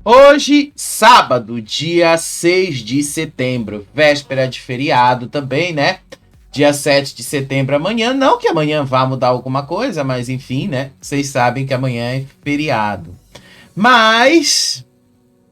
Hoje, sábado, dia 6 de setembro, véspera de feriado também, né? Dia 7 de setembro amanhã, não que amanhã vá mudar alguma coisa, mas enfim, né? Vocês sabem que amanhã é feriado. Mas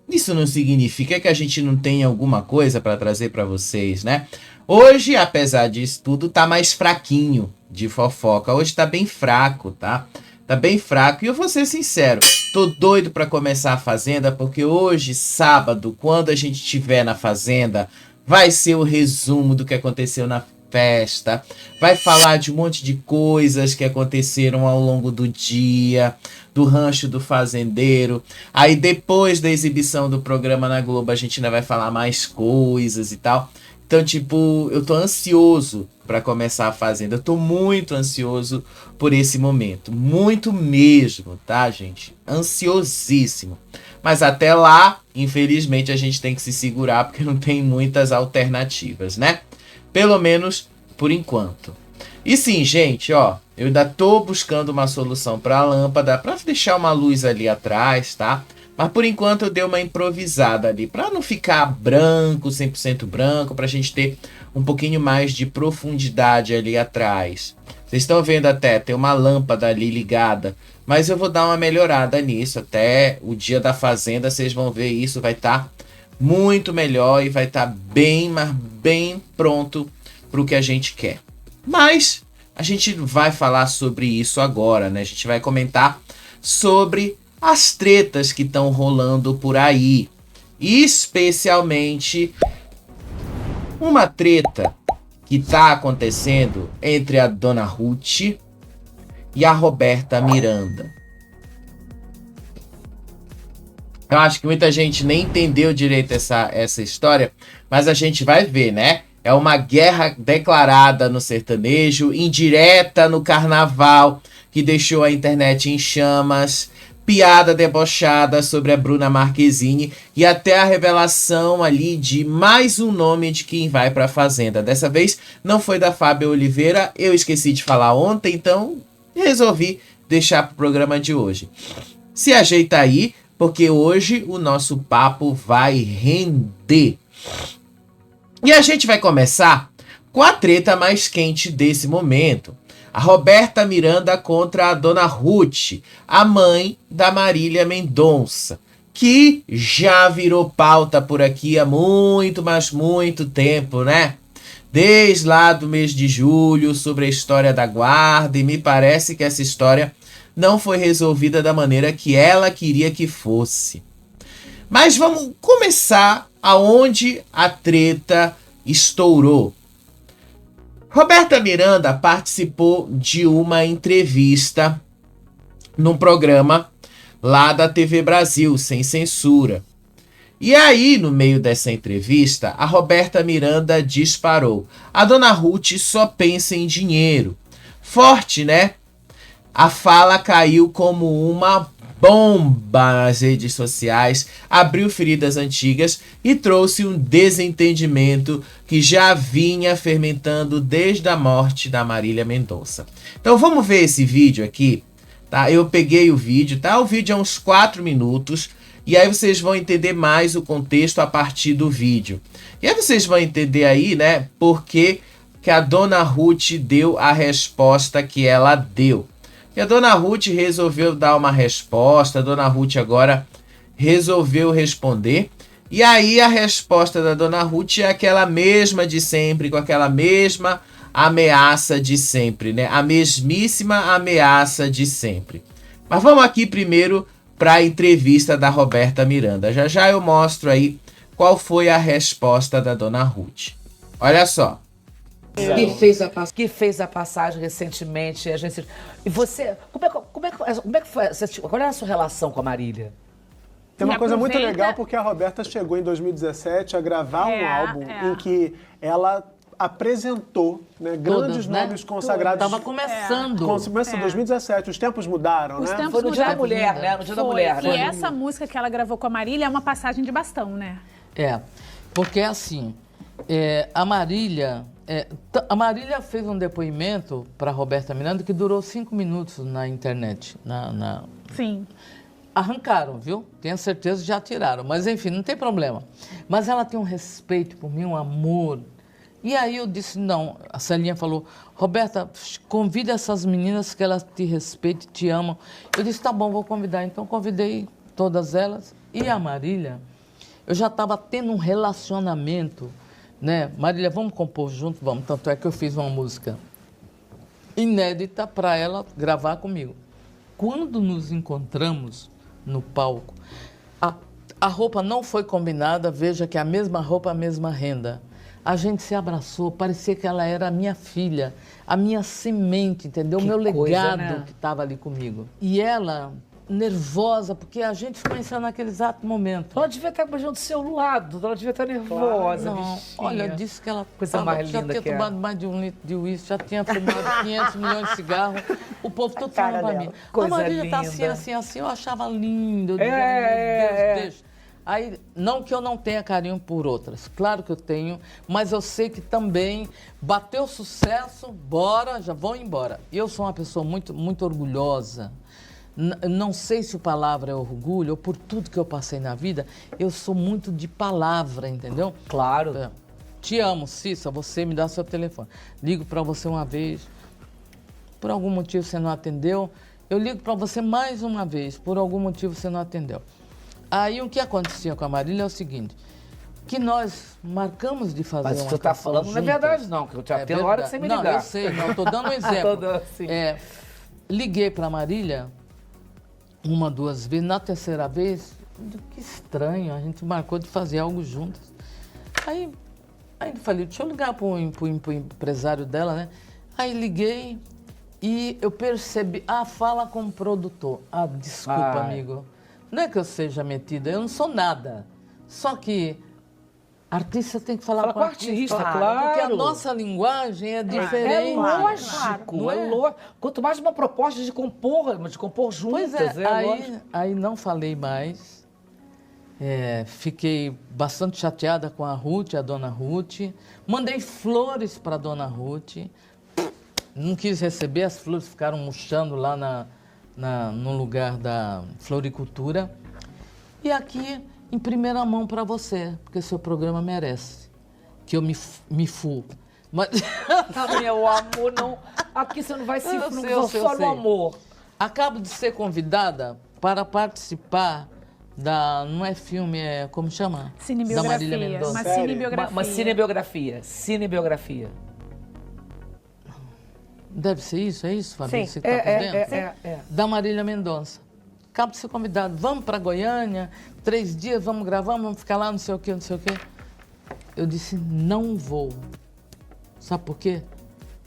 isso não significa que a gente não tenha alguma coisa para trazer para vocês, né? Hoje, apesar disso tudo, tá mais fraquinho de fofoca. Hoje tá bem fraco, tá? Tá bem fraco. E eu vou ser sincero, tô doido para começar a Fazenda, porque hoje, sábado, quando a gente estiver na Fazenda, vai ser o resumo do que aconteceu na festa. Vai falar de um monte de coisas que aconteceram ao longo do dia, do rancho do fazendeiro. Aí depois da exibição do programa na Globo, a gente ainda vai falar mais coisas e tal. Então, tipo, eu tô ansioso para começar a Fazenda. Eu tô muito ansioso por esse momento. Muito mesmo, tá, gente? Ansiosíssimo. Mas até lá, infelizmente, a gente tem que se segurar porque não tem muitas alternativas, né? Pelo menos por enquanto. E sim, gente, ó, eu ainda tô buscando uma solução para a lâmpada, para deixar uma luz ali atrás, tá? Mas por enquanto eu dei uma improvisada ali, para não ficar branco, 100% branco, para a gente ter um pouquinho mais de profundidade ali atrás. Vocês estão vendo até, tem uma lâmpada ali ligada, mas eu vou dar uma melhorada nisso, até o dia da Fazenda vocês vão ver isso, vai estar muito melhor e vai estar bem, mas bem pronto para o que a gente quer. Mas a gente vai falar sobre isso agora, né? A gente vai comentar sobre as tretas que estão rolando por aí. Especialmente uma treta que está acontecendo entre a Dona Ruth e a Roberta Miranda. Eu acho que muita gente nem entendeu direito essa história, mas a gente vai ver, né? É uma guerra declarada no sertanejo, indireta no carnaval, que deixou a internet em chamas, piada debochada sobre a Bruna Marquezine e até a revelação ali de mais um nome de quem vai para a Fazenda. Dessa vez não foi da Fábio Oliveira, eu esqueci de falar ontem, então resolvi deixar para o programa de hoje. Se ajeita aí, porque hoje o nosso papo vai render. E a gente vai começar com a treta mais quente desse momento. A Roberta Miranda contra a Dona Ruth, a mãe da Marília Mendonça, que já virou pauta por aqui há muito, mas muito tempo, né? Desde lá do mês de julho, sobre a história da guarda, e me parece que essa história não foi resolvida da maneira que ela queria que fosse. Mas vamos começar aonde a treta estourou. Roberta Miranda participou de uma entrevista num programa lá da TV Brasil, Sem Censura. E aí, no meio dessa entrevista, a Roberta Miranda disparou: a Dona Ruth só pensa em dinheiro. Forte, né? A fala caiu como uma bomba nas redes sociais, abriu feridas antigas e trouxe um desentendimento que já vinha fermentando desde a morte da Marília Mendonça. Então vamos ver esse vídeo aqui, tá? Eu peguei o vídeo, tá? O vídeo é uns 4 minutos e aí vocês vão entender mais o contexto a partir do vídeo. E aí vocês vão entender aí, né, por que a Dona Ruth deu a resposta que ela deu. E a Dona Ruth resolveu dar uma resposta, a Dona Ruth agora resolveu responder. E aí a resposta da Dona Ruth é aquela mesma de sempre, com aquela mesma ameaça de sempre, né? A mesmíssima ameaça de sempre. Mas vamos aqui primeiro para a entrevista da Roberta Miranda. Já já eu mostro aí qual foi a resposta da Dona Ruth. Olha só. Que fez a passagem recentemente. A gente... E você, como é que foi? Qual era a sua relação com a Marília? Tem uma coisa muito legal, porque a Roberta chegou em 2017 a gravar um álbum em que ela apresentou, né, grandes nomes consagrados. Estava começando. Começa em 2017. Os tempos mudaram, Os né? tempos Foi no Dia da mudaram. Mulher, né? No Dia da Mulher. E essa música que ela gravou com a Marília é uma passagem de bastão, né? É, porque assim, a Marília fez um depoimento para Roberta Miranda que durou 5 minutos na internet. Sim. Arrancaram, viu? Tenho certeza que já tiraram. Mas, enfim, não tem problema. Mas ela tem um respeito por mim, um amor. E aí eu disse, não. A Celinha falou, Roberta, convida essas meninas que elas te respeitam, te amam. Eu disse, tá bom, vou convidar. Então, convidei todas elas. E a Marília, eu já estava tendo um relacionamento, né? Marília, vamos compor junto? Vamos. Tanto é que eu fiz uma música inédita para ela gravar comigo. Quando nos encontramos no palco, a roupa não foi combinada, veja que é a mesma roupa, a mesma renda. A gente se abraçou, parecia que ela era a minha filha, a minha semente, entendeu? O meu legado, né? Que estava ali comigo. E ela, nervosa, porque a gente se conheceu naquele exato momento. Ela devia estar beijando do seu lado, ela devia estar nervosa. Não, olha, disse que ela coisa mais já linda tinha que tomado mais de 1 litro de uísque, já tinha fumado 500 milhões de cigarros. O povo todo falando pra mim. A Marília tá assim, eu achava lindo. Eu dizia, meu Deus, deixa. Aí, não que eu não tenha carinho por outras, claro que eu tenho, mas eu sei que também bateu sucesso, bora, já vou embora. Eu sou uma pessoa muito, muito orgulhosa. Não sei se a palavra é orgulho ou por tudo que eu passei na vida, eu sou muito de palavra, entendeu? Claro. Te amo, Cissa, você me dá seu telefone. Ligo para você uma vez, por algum motivo você não atendeu. Eu ligo para você mais uma vez, por algum motivo você não atendeu. Aí o que acontecia com a Marília é o seguinte, que nós marcamos de fazer uma canção. Mas você está falando não é verdade não, que eu te atendo na hora que você me ligar. Não, eu sei, não, estou dando um exemplo. Assim. Liguei para a Marília 1, 2 vezes, na terceira vez, que estranho, a gente marcou de fazer algo juntas. Aí eu falei, deixa eu ligar para o empresário dela, né? Aí liguei e eu percebi, fala com o produtor. Desculpa, amigo. Não é que eu seja metida, eu não sou nada. Só que artista tem que falar com artista, claro. Porque a nossa linguagem é diferente. É lógico, não é? lógico. Quanto mais uma proposta de compor juntas, pois lógico. Aí não falei mais. Fiquei bastante chateada com a Ruth, a dona Ruth. Mandei flores para a dona Ruth. Não quis receber, as flores ficaram murchando lá no lugar da floricultura. E aqui, em primeira mão para você, porque seu programa merece que eu me fu. Mas... meu amor, não. Aqui você não vai se só no amor. Acabo de ser convidada para participar não é filme, como chama? Cinebiografia. Da Marília Mendonça. Uma cinebiografia. Cinebiografia. Deve ser isso, é isso, Fabi? Sim. Você está por dentro? Da Marília Mendonça. Acabo de ser convidado. Vamos para Goiânia, 3 dias, vamos gravar, vamos ficar lá, não sei o quê, não sei o quê. Eu disse, não vou. Sabe por quê?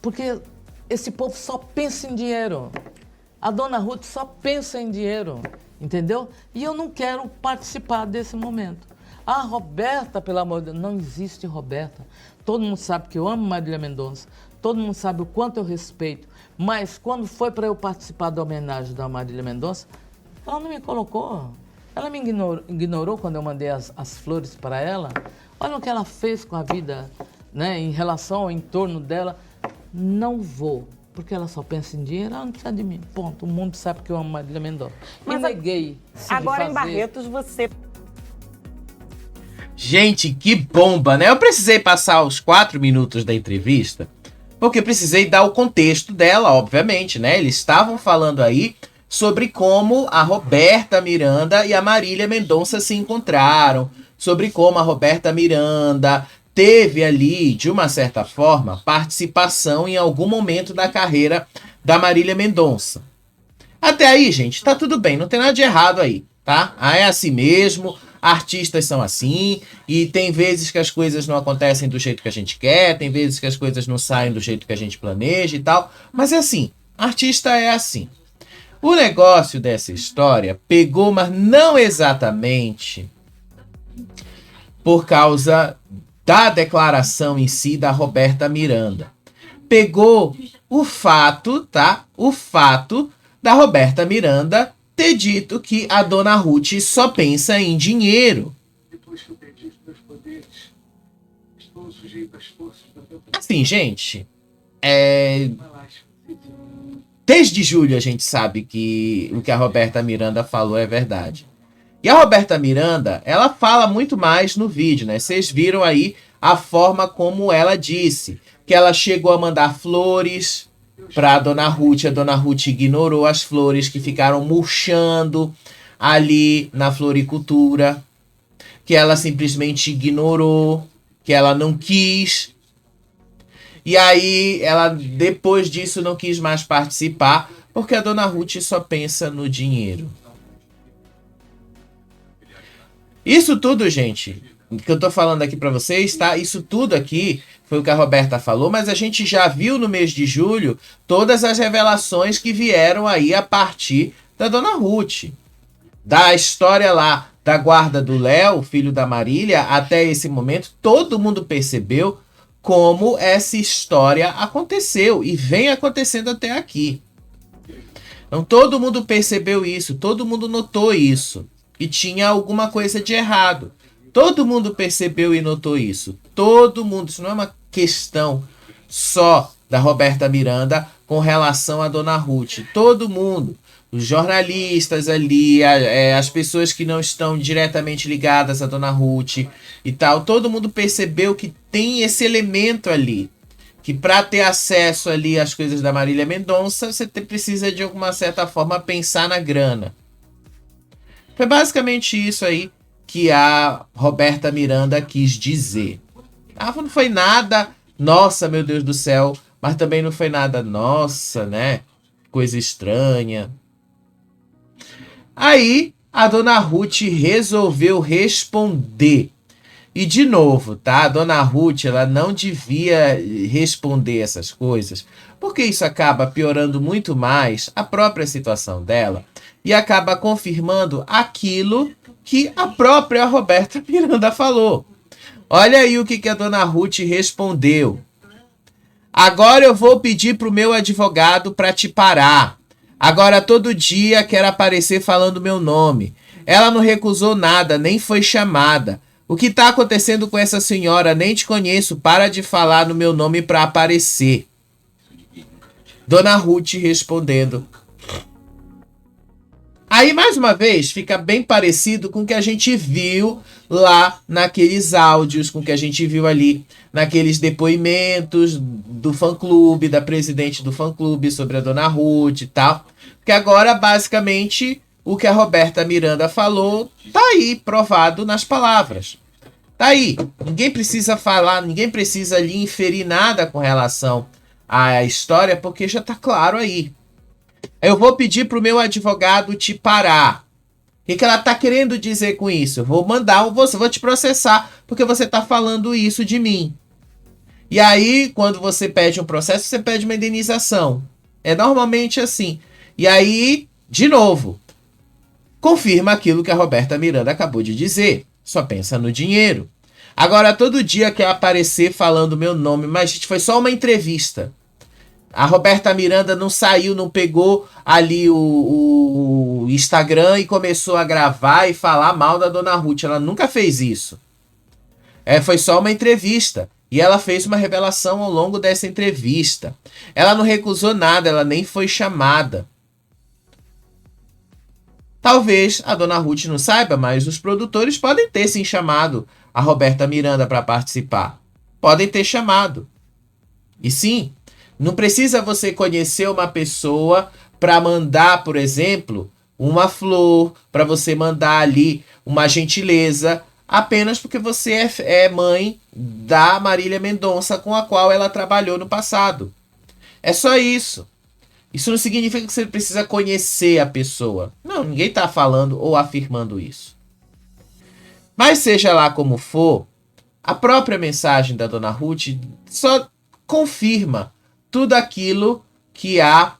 Porque esse povo só pensa em dinheiro. A dona Ruth só pensa em dinheiro, entendeu? E eu não quero participar desse momento. A Roberta, pelo amor de Deus, não existe Roberta. Todo mundo sabe que eu amo Marília Mendonça. Todo mundo sabe o quanto eu respeito. Mas quando foi para eu participar da homenagem da Marília Mendonça, ela não me colocou. Ela me ignorou quando eu mandei as flores para ela. Olha o que ela fez com a vida, né, em relação ao entorno dela. Não vou, porque ela só pensa em dinheiro, ela não precisa de mim. Ponto. O mundo sabe que eu amo Marília Mendonça. Mas neguei. Agora em Barretos você... Gente, que bomba, né? Eu precisei passar os 4 minutos da entrevista, porque precisei dar o contexto dela, obviamente, né? Eles estavam falando aí sobre como a Roberta Miranda e a Marília Mendonça se encontraram, sobre como a Roberta Miranda teve ali, de uma certa forma, participação em algum momento da carreira da Marília Mendonça. Até aí, gente, tá tudo bem, não tem nada de errado aí, tá? É assim mesmo, artistas são assim, e tem vezes que as coisas não acontecem do jeito que a gente quer, tem vezes que as coisas não saem do jeito que a gente planeja e tal, mas é assim, artista é assim. O negócio dessa história pegou, mas não exatamente por causa da declaração em si da Roberta Miranda. Pegou o fato, tá? O fato da Roberta Miranda ter dito que a dona Ruth só pensa em dinheiro. Depois que eu perdi os meus poderes, estou sujeito às forças da... Assim, gente, tem mês de julho a gente sabe que o que a Roberta Miranda falou é verdade. E a Roberta Miranda, ela fala muito mais no vídeo, né? Vocês viram aí a forma como ela disse. Que ela chegou a mandar flores para a Dona Ruth ignorou as flores que ficaram murchando ali na floricultura. Que ela simplesmente ignorou, que ela não quis. E aí, ela depois disso não quis mais participar, porque a Dona Ruth só pensa no dinheiro. Isso tudo, gente, que eu tô falando aqui pra vocês, tá? Isso tudo aqui foi o que a Roberta falou, mas a gente já viu no mês de julho todas as revelações que vieram aí a partir da Dona Ruth. Da história lá da guarda do Léo, filho da Marília, até esse momento, todo mundo percebeu como essa história aconteceu e vem acontecendo até aqui. Então todo mundo percebeu isso, todo mundo notou isso. E tinha alguma coisa de errado. Todo mundo percebeu e notou isso. Todo mundo. Isso não é uma questão só da Roberta Miranda com relação à Dona Ruth. Todo mundo. Os jornalistas ali, as pessoas que não estão diretamente ligadas à Dona Ruth e tal. Todo mundo percebeu que tem esse elemento ali. Que para ter acesso ali às coisas da Marília Mendonça, você precisa de alguma certa forma pensar na grana. Foi basicamente isso aí que a Roberta Miranda quis dizer. Não foi nada, nossa, meu Deus do céu, mas também não foi nada, nossa, né? Coisa estranha. Aí, a Dona Ruth resolveu responder. E de novo, tá? A Dona Ruth, ela não devia responder essas coisas, porque isso acaba piorando muito mais a própria situação dela. E acaba confirmando aquilo que a própria Roberta Miranda falou. Olha aí o que a Dona Ruth respondeu. Agora eu vou pedir pro meu advogado para te parar. Agora todo dia quer aparecer falando meu nome. Ela não recusou nada, nem foi chamada. O que tá acontecendo com essa senhora? Nem te conheço. Para de falar no meu nome para aparecer. Dona Ruth respondendo. Aí, mais uma vez, fica bem parecido com o que a gente viu lá naqueles áudios, com o que a gente viu ali naqueles depoimentos do fã-clube, da presidente do fã-clube sobre a Dona Ruth e tal. Porque agora, basicamente, o que a Roberta Miranda falou tá aí, provado nas palavras. Tá aí. Ninguém precisa falar, ninguém precisa ali inferir nada com relação à história, porque já tá claro aí. Eu vou pedir pro meu advogado te parar. O que ela tá querendo dizer com isso? Eu vou vou te processar porque você tá falando isso de mim. E aí, quando você pede um processo, você pede uma indenização. É normalmente assim. E aí, de novo, confirma aquilo que a Roberta Miranda acabou de dizer. Só pensa no dinheiro. Agora, todo dia quer aparecer falando meu nome, mas gente, foi só uma entrevista. A Roberta Miranda não saiu, não pegou ali o Instagram e começou a gravar e falar mal da Dona Ruth. Ela nunca fez isso. Foi só uma entrevista. E ela fez uma revelação ao longo dessa entrevista. Ela não recusou nada, ela nem foi chamada. Talvez a Dona Ruth não saiba, mas os produtores podem ter sim chamado a Roberta Miranda para participar. Podem ter chamado. E sim, não precisa você conhecer uma pessoa para mandar, por exemplo, uma flor, para você mandar ali uma gentileza, apenas porque você é mãe da Marília Mendonça, com a qual ela trabalhou no passado. É só isso. Isso não significa que você precisa conhecer a pessoa. Não, ninguém está falando ou afirmando isso. Mas seja lá como for, a própria mensagem da Dona Ruth só confirma tudo aquilo que a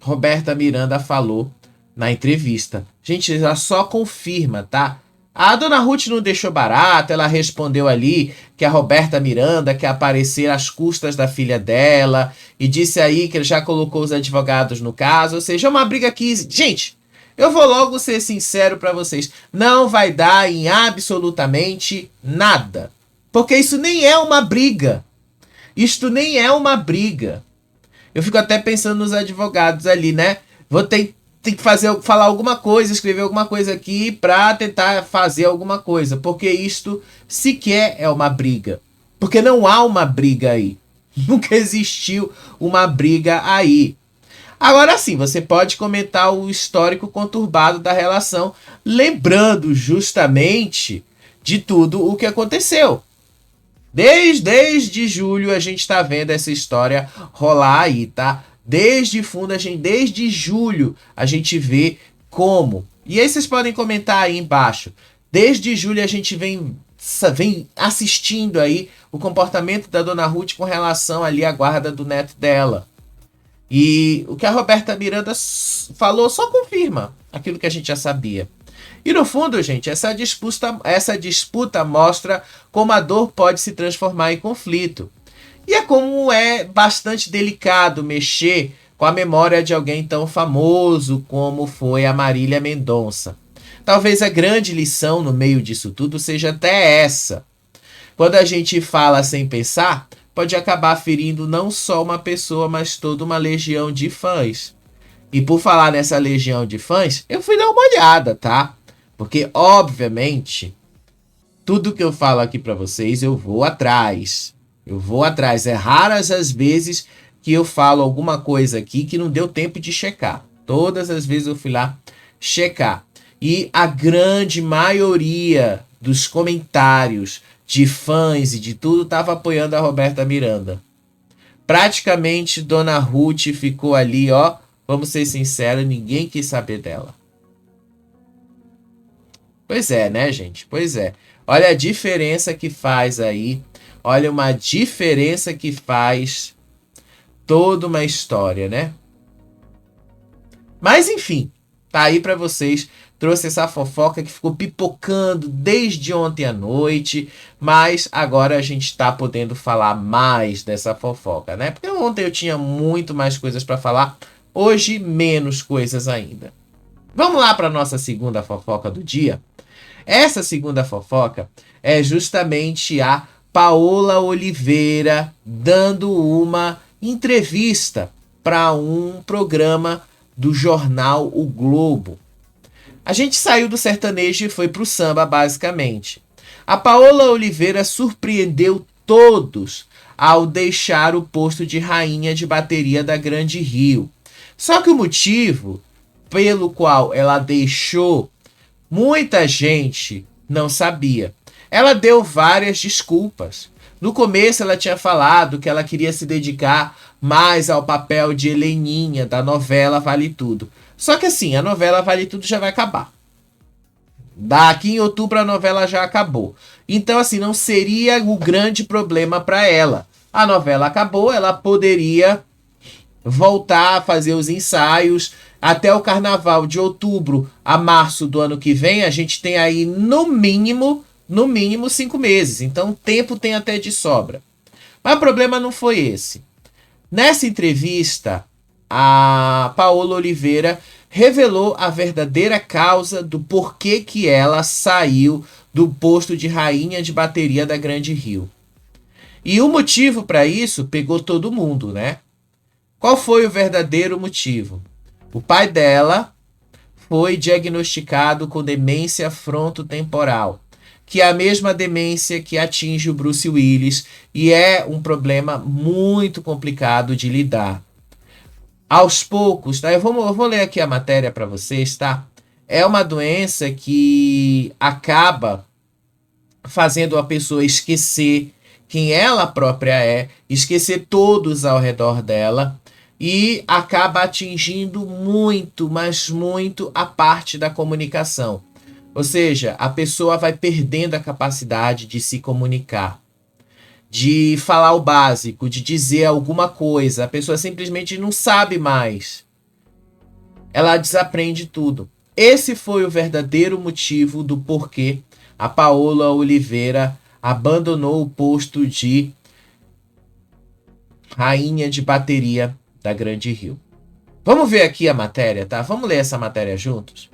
Roberta Miranda falou na entrevista. Gente, ela só confirma, tá? A Dona Ruth não deixou barato, ela respondeu ali que a Roberta Miranda quer aparecer às custas da filha dela e disse aí que ele já colocou os advogados no caso, ou seja, é uma briga que... Gente, eu vou logo ser sincero pra vocês, não vai dar em absolutamente nada, porque isso nem é uma briga. Isto nem é uma briga. Eu fico até pensando nos advogados ali, né? Vou ter que falar alguma coisa, escrever alguma coisa aqui para tentar fazer alguma coisa, porque isto sequer é uma briga. Porque não há uma briga aí. Nunca existiu uma briga aí. Agora sim, você pode comentar o histórico conturbado da relação, lembrando justamente de tudo o que aconteceu. Desde julho a gente está vendo essa história rolar aí, tá? Desde julho a gente vê como. E aí vocês podem comentar aí embaixo. Desde julho a gente vem assistindo aí o comportamento da Dona Ruth com relação ali à guarda do neto dela. E o que a Roberta Miranda falou só confirma aquilo que a gente já sabia. E no fundo, gente, essa disputa mostra como a dor pode se transformar em conflito. E é como é bastante delicado mexer com a memória de alguém tão famoso como foi a Marília Mendonça. Talvez a grande lição no meio disso tudo seja até essa. Quando a gente fala sem pensar, pode acabar ferindo não só uma pessoa, mas toda uma legião de fãs. E por falar nessa legião de fãs, eu fui dar uma olhada, tá? Porque, obviamente, tudo que eu falo aqui pra vocês, eu vou atrás. É raras as vezes que eu falo alguma coisa aqui que não deu tempo de checar. Todas as vezes eu fui lá checar. E a grande maioria dos comentários de fãs e de tudo estava apoiando a Roberta Miranda. Praticamente Dona Ruth ficou ali, ó. Vamos ser sinceros, ninguém quis saber dela. Pois é, né, gente? Pois é. Olha a diferença que faz aí. Olha uma diferença que faz toda uma história, né? Mas enfim, tá aí pra vocês. Trouxe essa fofoca que ficou pipocando desde ontem à noite, mas agora a gente tá podendo falar mais dessa fofoca, né? Porque ontem eu tinha muito mais coisas pra falar, hoje menos coisas ainda. Vamos lá pra nossa segunda fofoca do dia? Essa segunda fofoca é justamente a Paola Oliveira dando uma entrevista para um programa do jornal O Globo. A gente saiu do sertanejo e foi pro samba, basicamente. A Paola Oliveira surpreendeu todos ao deixar o posto de rainha de bateria da Grande Rio. Só que o motivo pelo qual ela deixou, muita gente não sabia. Ela deu várias desculpas. No começo ela tinha falado que ela queria se dedicar mais ao papel de Heleninha da novela Vale Tudo. Só que assim, a novela Vale Tudo já vai acabar. Daqui em outubro a novela já acabou. Então assim, não seria o grande problema para ela. A novela acabou, ela poderia voltar a fazer os ensaios. Até o carnaval de outubro a março do ano que vem, a gente tem aí no mínimo 5 meses. Então tempo tem até de sobra. Mas o problema não foi esse. Nessa entrevista, a Paola Oliveira revelou a verdadeira causa do porquê que ela saiu do posto de rainha de bateria da Grande Rio. E o motivo para isso pegou todo mundo, né? Qual foi o verdadeiro motivo? O pai dela foi diagnosticado com demência frontotemporal, que é a mesma demência que atinge o Bruce Willis e é um problema muito complicado de lidar. Aos poucos, tá? Eu vou ler aqui a matéria para vocês, tá? É uma doença que acaba fazendo a pessoa esquecer quem ela própria é, esquecer todos ao redor dela, e acaba atingindo muito, mas muito a parte da comunicação. Ou seja, a pessoa vai perdendo a capacidade de se comunicar, de falar o básico, de dizer alguma coisa. A pessoa simplesmente não sabe mais. Ela desaprende tudo. Esse foi o verdadeiro motivo do porquê a Paola Oliveira abandonou o posto de rainha de bateria da Grande Rio. Vamos ver aqui a matéria, tá? Vamos ler essa matéria juntos?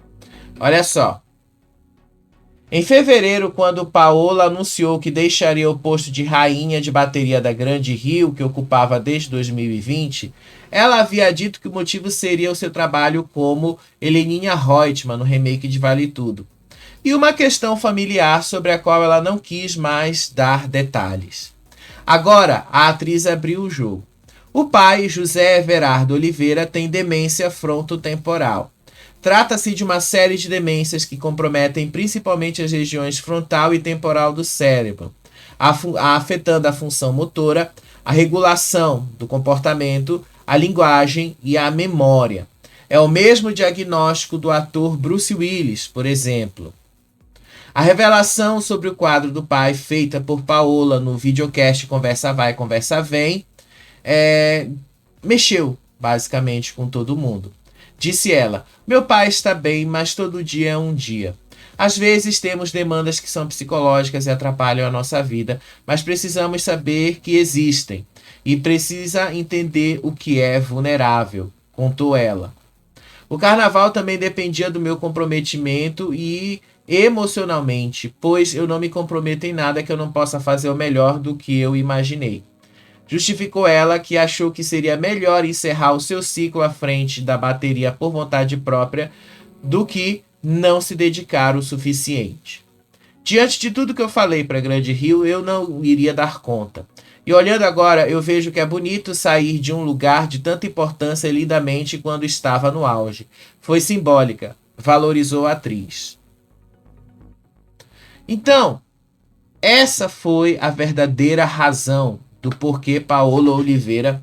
Olha só. Em fevereiro, quando Paola anunciou que deixaria o posto de rainha de bateria da Grande Rio, que ocupava desde 2020, ela havia dito que o motivo seria o seu trabalho como Heleninha Reutemann no remake de Vale Tudo, e uma questão familiar sobre a qual ela não quis mais dar detalhes. Agora, a atriz abriu o jogo. O pai, José Everardo Oliveira, tem demência frontotemporal. Trata-se de uma série de demências que comprometem principalmente as regiões frontal e temporal do cérebro, afetando a função motora, a regulação do comportamento, a linguagem e a memória. É o mesmo diagnóstico do ator Bruce Willis, por exemplo. A revelação sobre o quadro do pai, feita por Paola no videocast Conversa Vai, Conversa Vem, mexeu basicamente com todo mundo. Disse ela: meu pai está bem, mas todo dia é um dia. Às vezes temos demandas que são psicológicas e atrapalham a nossa vida, mas precisamos saber que existem e precisa entender o que é vulnerável, contou ela. O carnaval também dependia do meu comprometimento e emocionalmente, pois eu não me comprometo em nada que eu não possa fazer o melhor do que eu imaginei. Justificou ela que achou que seria melhor encerrar o seu ciclo à frente da bateria por vontade própria do que não se dedicar o suficiente. Diante de tudo que eu falei para Grande Rio, eu não iria dar conta. E olhando agora, eu vejo que é bonito sair de um lugar de tanta importância lindamente quando estava no auge. Foi simbólica, valorizou a atriz. Então, essa foi a verdadeira razão do porquê Paola Oliveira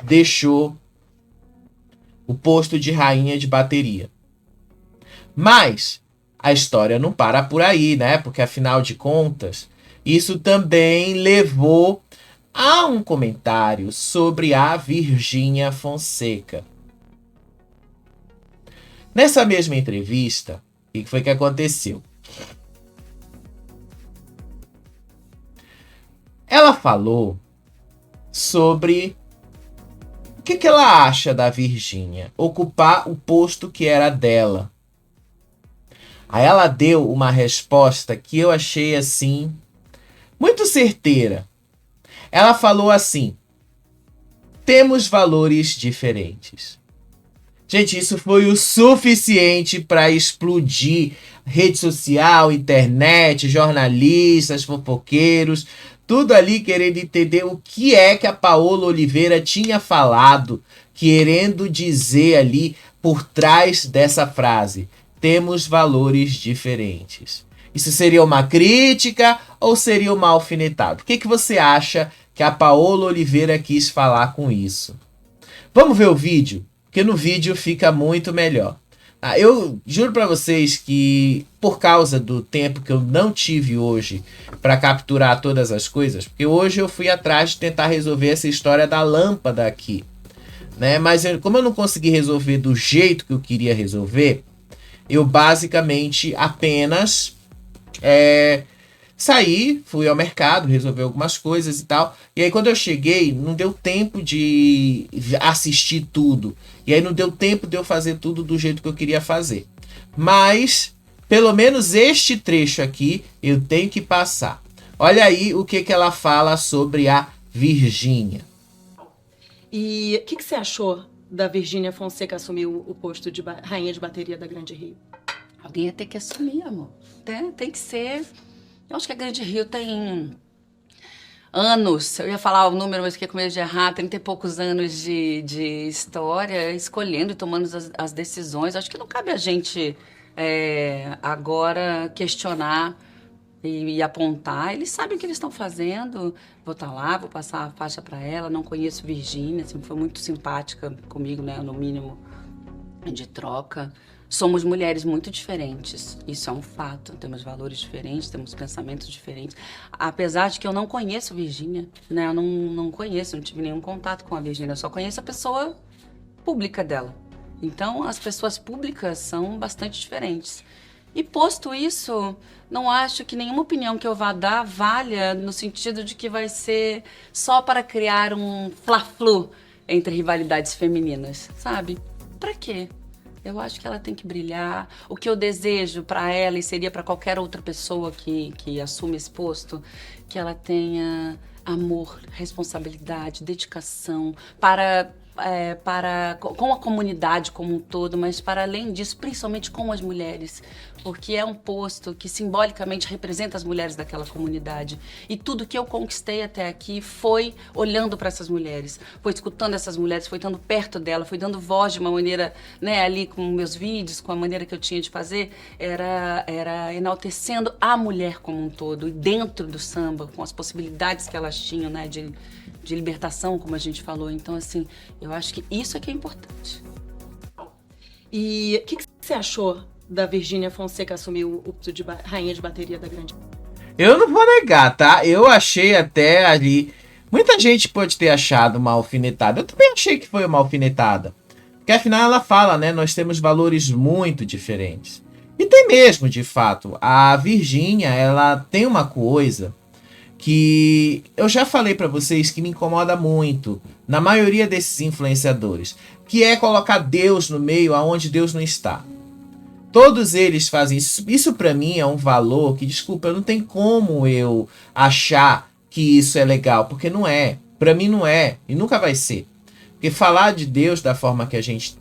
deixou o posto de rainha de bateria. Mas a história não para por aí, né? Porque afinal de contas, isso também levou a um comentário sobre a Virgínia Fonseca. Nessa mesma entrevista, o que foi que aconteceu? Ela falou sobre o que ela acha da Virgínia ocupar o posto que era dela. Aí ela deu uma resposta que eu achei assim muito certeira. Ela falou assim: temos valores diferentes. Gente, isso foi o suficiente para explodir rede social, internet, jornalistas, fofoqueiros, tudo ali querendo entender o que é que a Paola Oliveira tinha falado, querendo dizer ali por trás dessa frase: temos valores diferentes. Isso seria uma crítica ou seria uma alfinetada? O que você acha que a Paola Oliveira quis falar com isso? Vamos ver o vídeo? Porque no vídeo fica muito melhor. Eu juro para vocês que por causa do tempo que eu não tive hoje para capturar todas as coisas, porque hoje eu fui atrás de tentar resolver essa história da lâmpada aqui, né? Mas como eu não consegui resolver do jeito que eu queria resolver, eu basicamente apenas saí, fui ao mercado, resolvi algumas coisas e tal. E aí quando eu cheguei, não deu tempo de assistir tudo. E aí não deu tempo de eu fazer tudo do jeito que eu queria fazer. Mas, pelo menos este trecho aqui, eu tenho que passar. Olha aí o que ela fala sobre a Virgínia. E o que você achou da Virgínia Fonseca assumir o posto de rainha de bateria da Grande Rio? Alguém ia ter que assumir, amor. Tem que ser. Eu acho que a Grande Rio tem anos, eu ia falar o número, mas fiquei com medo de errar, 30 e poucos anos de história, escolhendo e tomando as decisões. Acho que não cabe a gente agora questionar e apontar. Eles sabem o que eles estão fazendo. Vou estar lá, vou passar a faixa para ela. Não conheço Virgínia, assim, foi muito simpática comigo, né, no mínimo de troca. Somos mulheres muito diferentes, isso é um fato. Temos valores diferentes, temos pensamentos diferentes. Apesar de que eu não conheço Virgínia, né? Eu não conheço, não tive nenhum contato com a Virgínia. Eu só conheço a pessoa pública dela. Então, as pessoas públicas são bastante diferentes. E posto isso, não acho que nenhuma opinião que eu vá dar valha no sentido de que vai ser só para criar um fla-flu entre rivalidades femininas, sabe? Pra quê? Eu acho que ela tem que brilhar. O que eu desejo para ela e seria para qualquer outra pessoa que assume esse posto, que ela tenha amor, responsabilidade, dedicação com a comunidade como um todo, mas para além disso, principalmente com as mulheres, porque é um posto que simbolicamente representa as mulheres daquela comunidade. E tudo que eu conquistei até aqui foi olhando para essas mulheres, foi escutando essas mulheres, foi estando perto dela, foi dando voz de uma maneira, né, ali com meus vídeos, com a maneira que eu tinha de fazer, era enaltecendo a mulher como um todo, e dentro do samba, com as possibilidades que elas tinham, né, de libertação, como a gente falou. Então, assim, eu acho que isso é que é importante. E o que você achou da Virgínia Fonseca assumir o púlpito de rainha de bateria da Grande? Eu não vou negar, tá? Eu achei até ali... Muita gente pode ter achado uma alfinetada. Eu também achei que foi uma alfinetada. Porque afinal ela fala, né? Nós temos valores muito diferentes. E tem mesmo, de fato. A Virgínia, ela tem uma coisa que eu já falei pra vocês que me incomoda muito na maioria desses influenciadores, que é colocar Deus no meio aonde Deus não está. Todos eles fazem isso. Isso pra mim é um valor que, desculpa, não tem como eu achar que isso é legal, porque não é. Pra mim não é e nunca vai ser. Porque falar de Deus da forma que a gente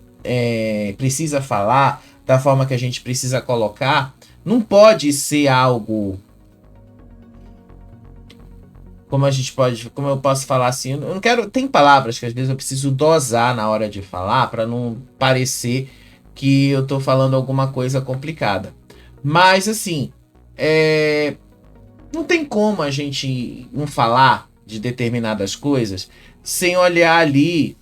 precisa falar, da forma que a gente precisa colocar, não pode ser algo... Como eu posso falar assim, eu não quero, tem palavras que às vezes eu preciso dosar na hora de falar para não parecer que eu tô falando alguma coisa complicada. Mas assim, não tem como a gente não falar de determinadas coisas sem olhar ali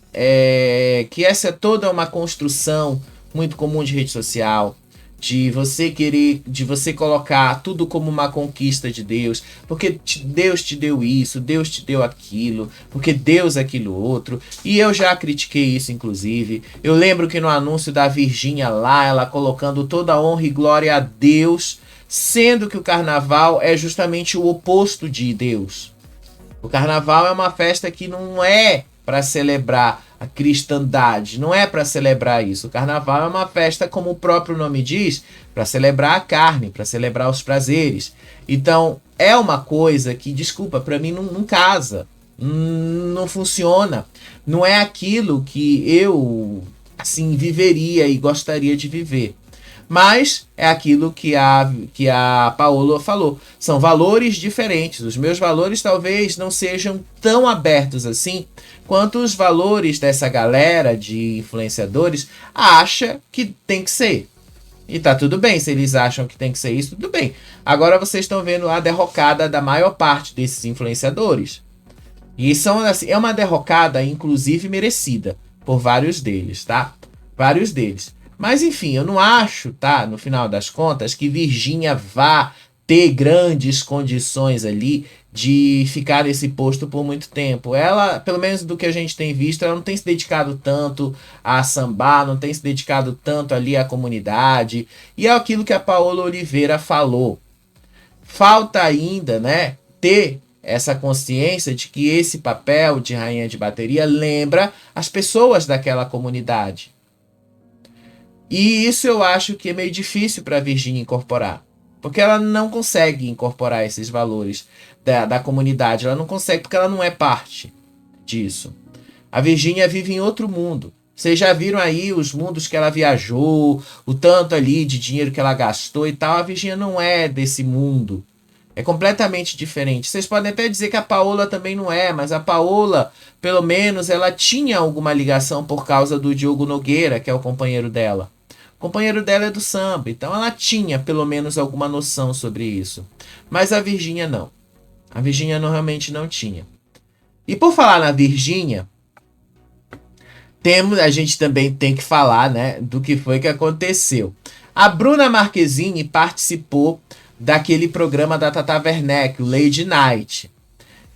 que essa é toda uma construção muito comum de rede social, de você colocar tudo como uma conquista de Deus, porque Deus te deu isso, Deus te deu aquilo, porque Deus é aquilo outro. E eu já critiquei isso, inclusive. Eu lembro que no anúncio da Virgínia lá, ela colocando toda a honra e glória a Deus, sendo que o carnaval é justamente o oposto de Deus. O carnaval é uma festa que não é para celebrar a cristandade, não é para celebrar isso. O carnaval é uma festa, como o próprio nome diz, para celebrar a carne, para celebrar os prazeres. Então, é uma coisa que, desculpa, para mim não casa, não funciona. Não é aquilo que eu, assim, viveria e gostaria de viver. Mas é aquilo que a Paola falou. São valores diferentes. Os meus valores talvez não sejam tão abertos assim quanto os valores dessa galera de influenciadores acha que tem que ser. E tá tudo bem, se eles acham que tem que ser isso, tudo bem. Agora vocês estão vendo a derrocada da maior parte desses influenciadores. E assim, é uma derrocada, inclusive, merecida por vários deles, tá? Vários deles. Mas enfim, eu não acho, tá, no final das contas, que Virgínia vá ter grandes condições ali de ficar nesse posto por muito tempo. Ela, pelo menos do que a gente tem visto, ela não tem se dedicado tanto a sambar, não tem se dedicado tanto ali à comunidade. E é aquilo que a Paola Oliveira falou. Falta ainda, né, ter essa consciência de que esse papel de rainha de bateria lembra as pessoas daquela comunidade. E isso eu acho que é meio difícil para a Virgínia incorporar. Porque ela não consegue incorporar esses valores da comunidade. Ela não consegue porque ela não é parte disso. A Virgínia vive em outro mundo. Vocês já viram aí os mundos que ela viajou, o tanto ali de dinheiro que ela gastou e tal. A Virgínia não é desse mundo. É completamente diferente. Vocês podem até dizer que a Paola também não é, mas a Paola, pelo menos, ela tinha alguma ligação por causa do Diogo Nogueira, que é o companheiro dela. O companheiro dela é do samba, então ela tinha pelo menos alguma noção sobre isso. Mas a Virgínia não. A Virgínia realmente não tinha. E por falar na Virgínia, a gente também tem que falar, né, do que foi que aconteceu. A Bruna Marquezine participou daquele programa da Tata Werneck, o Lady Night.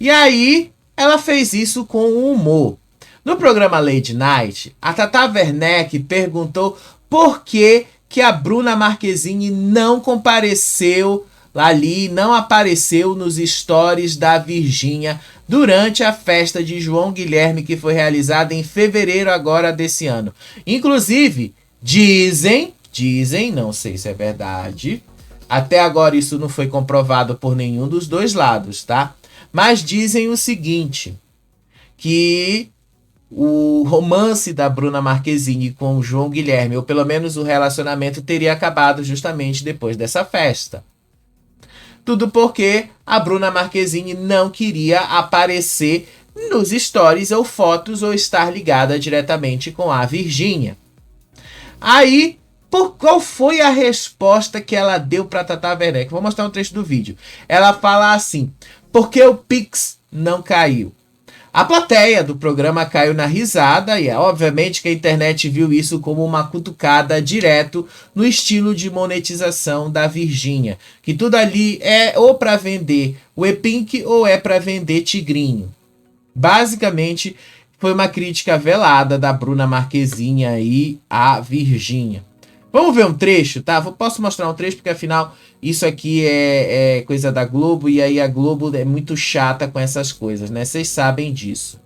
E aí, ela fez isso com humor. No programa Lady Night, a Tata Werneck perguntou por que a Bruna Marquezine não compareceu ali, não apareceu nos stories da Virgínia durante a festa de João Guilherme que foi realizada em fevereiro agora desse ano. Inclusive, Dizem, não sei se é verdade. Até agora isso não foi comprovado por nenhum dos dois lados, tá? Mas dizem o seguinte, que o romance da Bruna Marquezine com o João Guilherme, ou pelo menos o relacionamento, teria acabado justamente depois dessa festa. Tudo porque a Bruna Marquezine não queria aparecer nos stories ou fotos ou estar ligada diretamente com a Virgínia. Aí, qual foi a resposta que ela deu para Tata Werneck? Vou mostrar um trecho do vídeo. Ela fala assim, porque o Pix não caiu. A plateia do programa caiu na risada e obviamente que a internet viu isso como uma cutucada direto no estilo de monetização da Virgínia, que tudo ali é ou para vender o E-Pink ou é para vender tigrinho. Basicamente, foi uma crítica velada da Bruna Marquezine aí à Virgínia. Vamos ver um trecho, tá? Posso mostrar um trecho, porque afinal isso aqui é coisa da Globo, e aí a Globo é muito chata com essas coisas, né? Vocês sabem disso.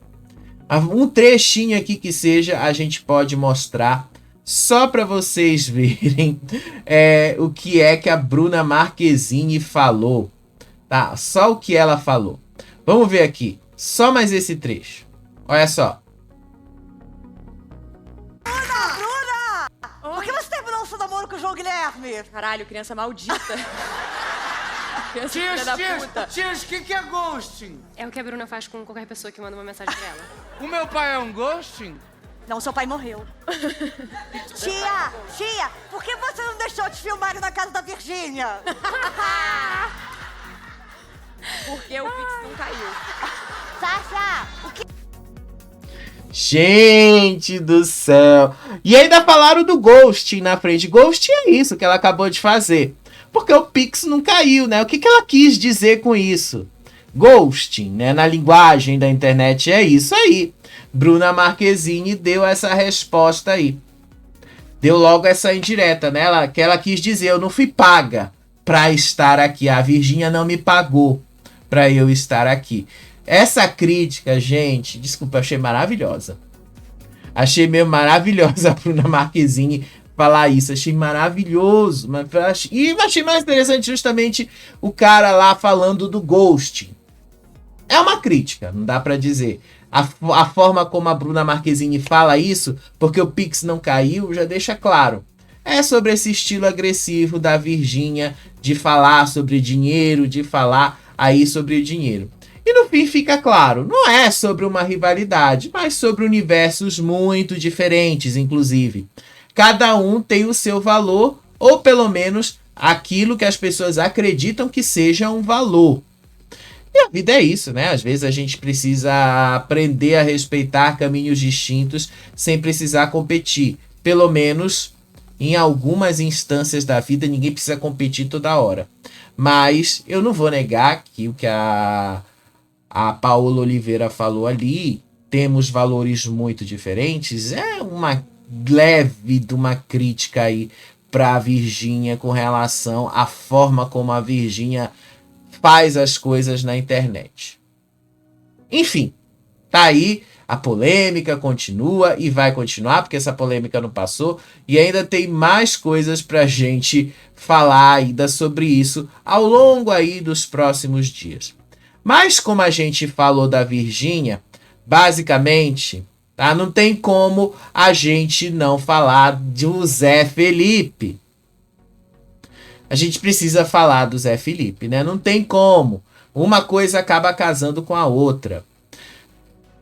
Um trechinho aqui que seja, a gente pode mostrar, só para vocês verem o que é que a Bruna Marquezine falou, tá? Só o que ela falou. Vamos ver aqui, só mais esse trecho. Olha só. Por que você terminou o seu namoro com o João Guilherme? Caralho, criança maldita. Criança filha da puta. Tias, o que é ghosting? É o que a Bruna faz com qualquer pessoa que manda uma mensagem pra ela. O meu pai é um ghosting? Não, seu pai morreu. Tia, por que você não deixou de filmar na casa da Virgínia? Porque o Pix não caiu. Sasha, o que... Gente do céu. E ainda falaram do ghosting na frente. Ghosting é isso que ela acabou de fazer. Porque o Pix não caiu, né? O que ela quis dizer com isso? Ghosting, né? Na linguagem da internet é isso aí. Bruna Marquezine deu essa resposta aí. Deu logo essa indireta, né? Que ela quis dizer, eu não fui paga pra estar aqui. A Virgínia não me pagou pra eu estar aqui. Essa crítica, gente, desculpa, achei maravilhosa. Achei meio maravilhosa a Bruna Marquezine falar isso. Achei maravilhoso. E achei mais interessante justamente o cara lá falando do ghosting. É uma crítica, não dá pra dizer. A forma como a Bruna Marquezine fala isso, porque o Pix não caiu, já deixa claro. É sobre esse estilo agressivo da Virgínia de falar sobre dinheiro, de falar aí sobre dinheiro. E no fim fica claro, não é sobre uma rivalidade, mas sobre universos muito diferentes, inclusive. Cada um tem o seu valor, ou pelo menos aquilo que as pessoas acreditam que seja um valor. E a vida é isso, né? Às vezes a gente precisa aprender a respeitar caminhos distintos sem precisar competir. Pelo menos em algumas instâncias da vida ninguém precisa competir toda hora. Mas eu não vou negar que o que a Paola Oliveira falou ali, temos valores muito diferentes, é uma leve de uma crítica aí para a Virgínia com relação à forma como a Virgínia faz as coisas na internet. Enfim, tá aí, a polêmica continua e vai continuar, porque essa polêmica não passou, e ainda tem mais coisas pra gente falar ainda sobre isso ao longo aí dos próximos dias. Mas como a gente falou da Virgínia, basicamente, tá? Não tem como a gente não falar do Zé Felipe. A gente precisa falar do Zé Felipe, né? Não tem como. Uma coisa acaba casando com a outra.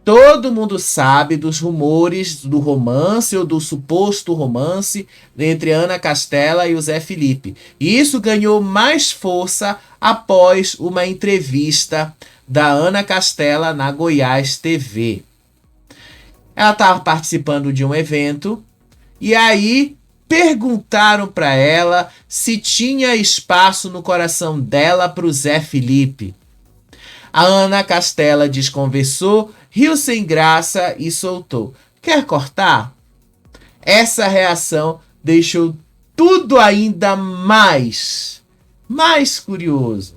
Todo mundo sabe dos rumores do romance ou do suposto romance entre Ana Castela e o Zé Felipe. E isso ganhou mais força após uma entrevista da Ana Castela na Goiás TV. Ela estava participando de um evento e aí perguntaram para ela se tinha espaço no coração dela para o Zé Felipe. A Ana Castela desconversou, riu sem graça e soltou. Quer cortar? Essa reação deixou tudo ainda mais curioso.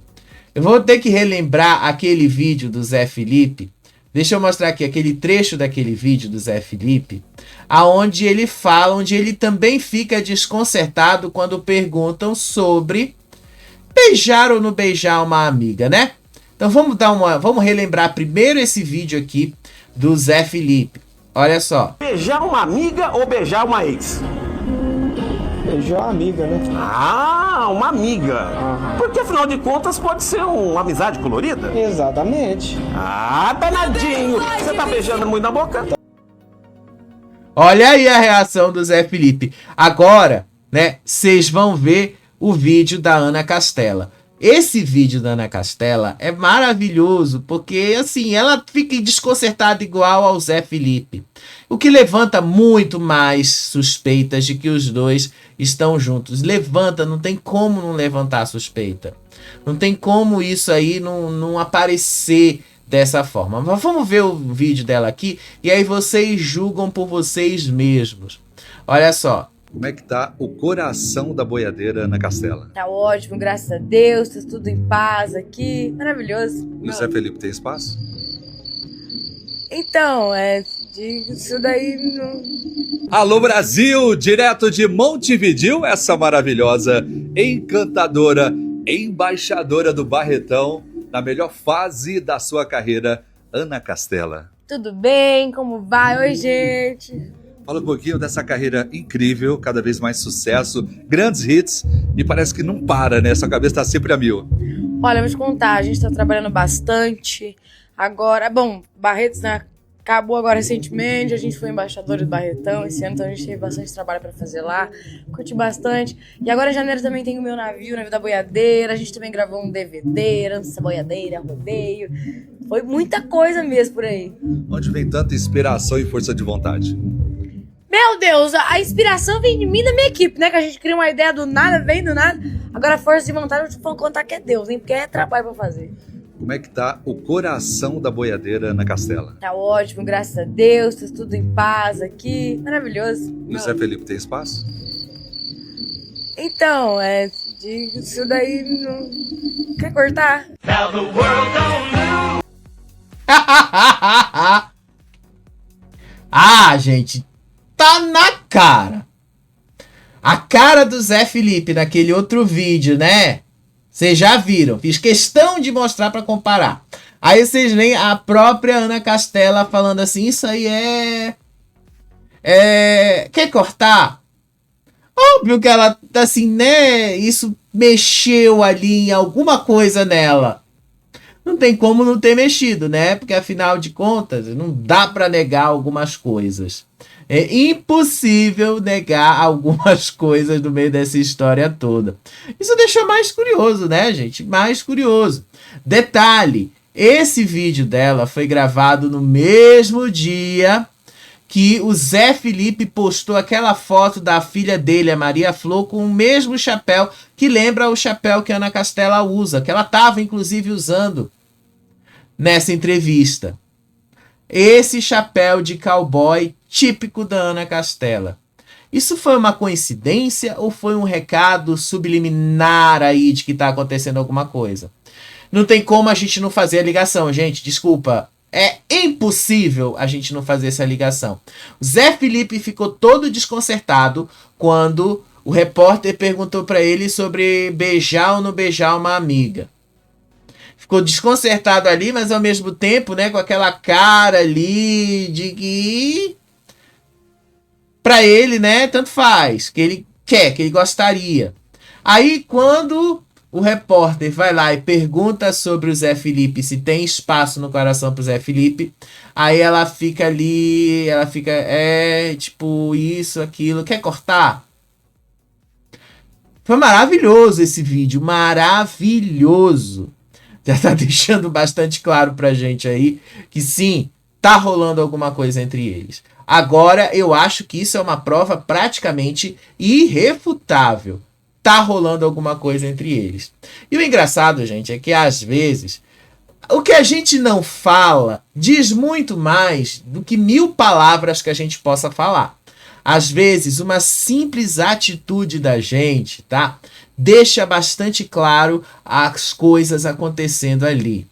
Eu vou ter que relembrar aquele vídeo do Zé Felipe, Deixa eu mostrar aqui aquele trecho daquele vídeo do Zé Felipe, aonde ele fala, onde ele também fica desconcertado quando perguntam sobre beijar ou não beijar uma amiga, né? Então vamos relembrar primeiro esse vídeo aqui do Zé Felipe. Olha só. Beijar uma amiga ou beijar uma ex? Beijar uma amiga, né? Ah, uma amiga. Porque afinal de contas pode ser uma amizade colorida. Exatamente. Ah, danadinho. Você tá beijando muito na boca? Olha aí a reação do Zé Felipe. Agora, né, vocês vão ver o vídeo da Ana Castela. Esse vídeo da Ana Castela é maravilhoso, porque assim, ela fica desconcertada igual ao Zé Felipe. O que levanta muito mais suspeitas de que os dois estão juntos. Levanta, não tem como não levantar suspeita. Não tem como isso aí não aparecer dessa forma. Mas vamos ver o vídeo dela aqui e aí vocês julgam por vocês mesmos. Olha só. Como é que tá o coração da boiadeira Ana Castela? Tá ótimo, graças a Deus, tá tudo em paz aqui, maravilhoso. E o Zé Felipe tem espaço? Então, isso daí não... Alô Brasil, direto de Montevidéu, essa maravilhosa, encantadora, embaixadora do Barretão, na melhor fase da sua carreira, Ana Castela. Tudo bem? Como vai? Oi, gente. Fala um pouquinho dessa carreira incrível, cada vez mais sucesso, grandes hits, e parece que não para, né? Sua cabeça tá sempre a mil. Olha, vou te contar, a gente tá trabalhando bastante. Agora, bom, Barretos, né? Acabou agora recentemente, a gente foi embaixador do Barretão esse ano, então a gente teve bastante trabalho pra fazer lá, curti bastante. E agora em janeiro também tem o meu navio da boiadeira, a gente também gravou um DVD, Herança Boiadeira, Rodeio. Foi muita coisa mesmo por aí. Onde vem tanta inspiração e força de vontade? Meu Deus, a inspiração vem de mim e da minha equipe, né? Que a gente cria uma ideia do nada, vem do nada. Agora a força de vontade eu vou contar que é Deus, hein? Porque é trabalho pra fazer. Como é que tá o coração da boiadeira Ana Castela? Tá ótimo, graças a Deus, tá tudo em paz aqui, maravilhoso. E o Zé Felipe tem espaço? Então, isso daí não... Quer cortar? Ah, gente, tá na cara. A cara do Zé Felipe naquele outro vídeo, né? Vocês já viram. Fiz questão de mostrar pra comparar. Aí vocês veem a própria Ana Castela falando assim, isso aí quer cortar? Óbvio que ela, assim, né? Isso mexeu ali em alguma coisa nela. Não tem como não ter mexido, né? Porque afinal de contas, não dá pra negar algumas coisas. É impossível negar algumas coisas no meio dessa história toda. Isso deixa mais curioso, né, gente? Mais curioso. Detalhe, esse vídeo dela foi gravado no mesmo dia que o Zé Felipe postou aquela foto da filha dele, a Maria Flor, com o mesmo chapéu que lembra o chapéu que a Ana Castela usa, que ela estava inclusive usando nessa entrevista. Esse chapéu de cowboy típico da Ana Castela. Isso foi uma coincidência ou foi um recado subliminar aí de que está acontecendo alguma coisa? Não tem como a gente não fazer a ligação, gente. Desculpa. É impossível a gente não fazer essa ligação. O Zé Felipe ficou todo desconcertado quando o repórter perguntou para ele sobre beijar ou não beijar uma amiga. Ficou desconcertado ali, mas ao mesmo tempo, né, com aquela cara ali de que pra ele, né, tanto faz, que ele quer, que ele gostaria. Aí quando o repórter vai lá e pergunta sobre o Zé Felipe, se tem espaço no coração pro Zé Felipe, aí ela fica ali, tipo, isso, aquilo, quer cortar? Foi maravilhoso esse vídeo, maravilhoso. Já tá deixando bastante claro pra gente aí que sim, tá rolando alguma coisa entre eles. Agora, eu acho que isso é uma prova praticamente irrefutável. Tá rolando alguma coisa entre eles. E o engraçado, gente, é que às vezes o que a gente não fala diz muito mais do que 1000 palavras que a gente possa falar. Às vezes, uma simples atitude da gente, tá? Deixa bastante claro as coisas acontecendo ali.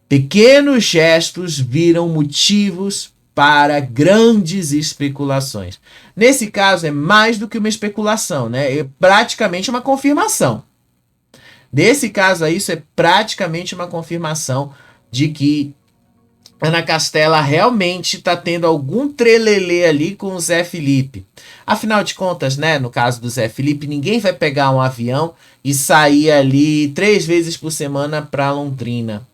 Pequenos gestos viram motivos para grandes especulações. Nesse caso, é mais do que uma especulação, né? É praticamente uma confirmação. Nesse caso aí, isso é praticamente uma confirmação de que Ana Castela realmente está tendo algum trelelê ali com o Zé Felipe. Afinal de contas, né, no caso do Zé Felipe, ninguém vai pegar um avião e sair ali 3 vezes por semana para Londrina.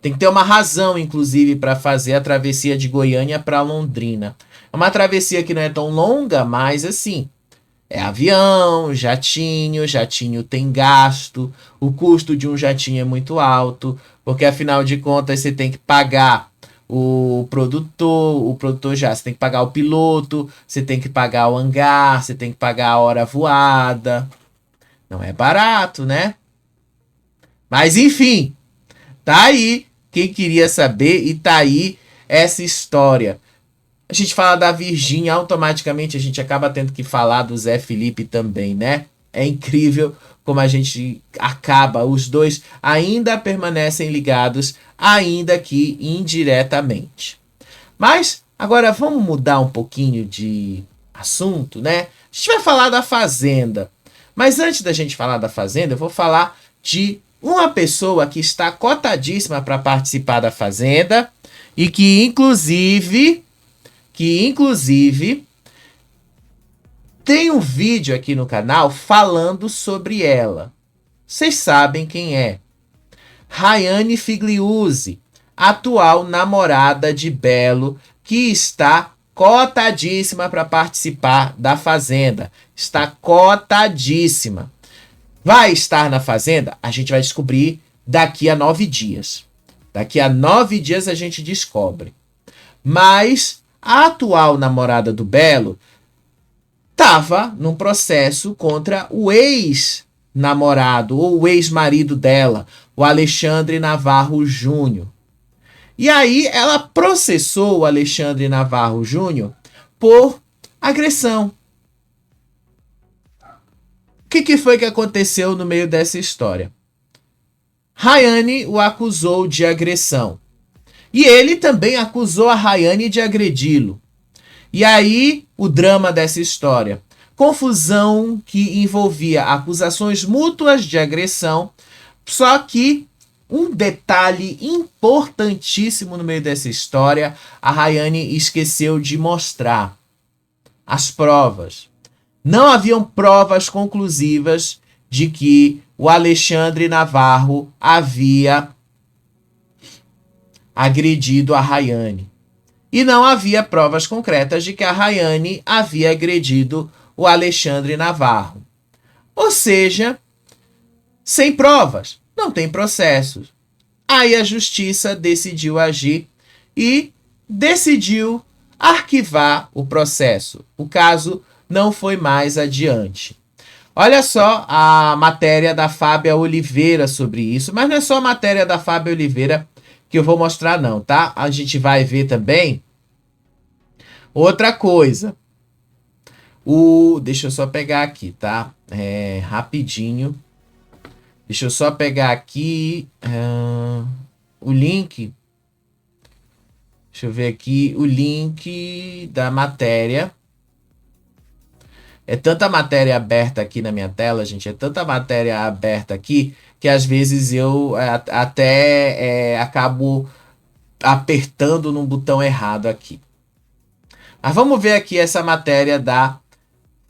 Tem que ter uma razão, inclusive, para fazer a travessia de Goiânia para Londrina. É uma travessia que não é tão longa, mas assim, é avião, jatinho tem gasto, o custo de um jatinho é muito alto, porque afinal de contas você tem que pagar o produtor já, você tem que pagar o piloto, você tem que pagar o hangar, você tem que pagar a hora voada. Não é barato, né? Mas enfim, tá aí quem queria saber e tá aí essa história. A gente fala da Virgínia, automaticamente a gente acaba tendo que falar do Zé Felipe também, né? É incrível como a gente acaba, os dois ainda permanecem ligados, ainda que indiretamente. Mas agora vamos mudar um pouquinho de assunto, né? A gente vai falar da Fazenda. Mas antes da gente falar da Fazenda, eu vou falar de uma pessoa que está cotadíssima para participar da Fazenda e que inclusive tem um vídeo aqui no canal falando sobre ela. Vocês sabem quem é. Rayane Figliuzzi, atual namorada de Belo, que está cotadíssima para participar da Fazenda. Está cotadíssima. Vai estar na Fazenda? A gente vai descobrir daqui a 9 dias. Daqui a 9 dias a gente descobre. Mas a atual namorada do Belo estava num processo contra o ex-namorado ou o ex-marido dela, o Alexandre Navarro Júnior. E aí ela processou o Alexandre Navarro Júnior por agressão. O que foi que aconteceu no meio dessa história? Rayane o acusou de agressão. E ele também acusou a Rayane de agredi-lo. E aí, o drama dessa história. Confusão que envolvia acusações mútuas de agressão, só que um detalhe importantíssimo no meio dessa história, a Rayane esqueceu de mostrar as provas. Não haviam provas conclusivas de que o Alexandre Navarro havia agredido a Rayane. E não havia provas concretas de que a Rayane havia agredido o Alexandre Navarro. Ou seja, sem provas, não tem processos. Aí a justiça decidiu agir e decidiu arquivar o processo. O caso não foi mais adiante. Olha só a matéria da Fábia Oliveira sobre isso, mas não é só a matéria da Fábia Oliveira que eu vou mostrar não, tá? A gente vai ver também outra coisa. Deixa eu só pegar aqui, tá? Rapidinho. Deixa eu só pegar aqui o link. Deixa eu ver aqui o link da matéria. É tanta matéria aberta aqui na minha tela, gente. É tanta matéria aberta aqui que às vezes eu até acabo apertando num botão errado aqui. Mas vamos ver aqui essa matéria da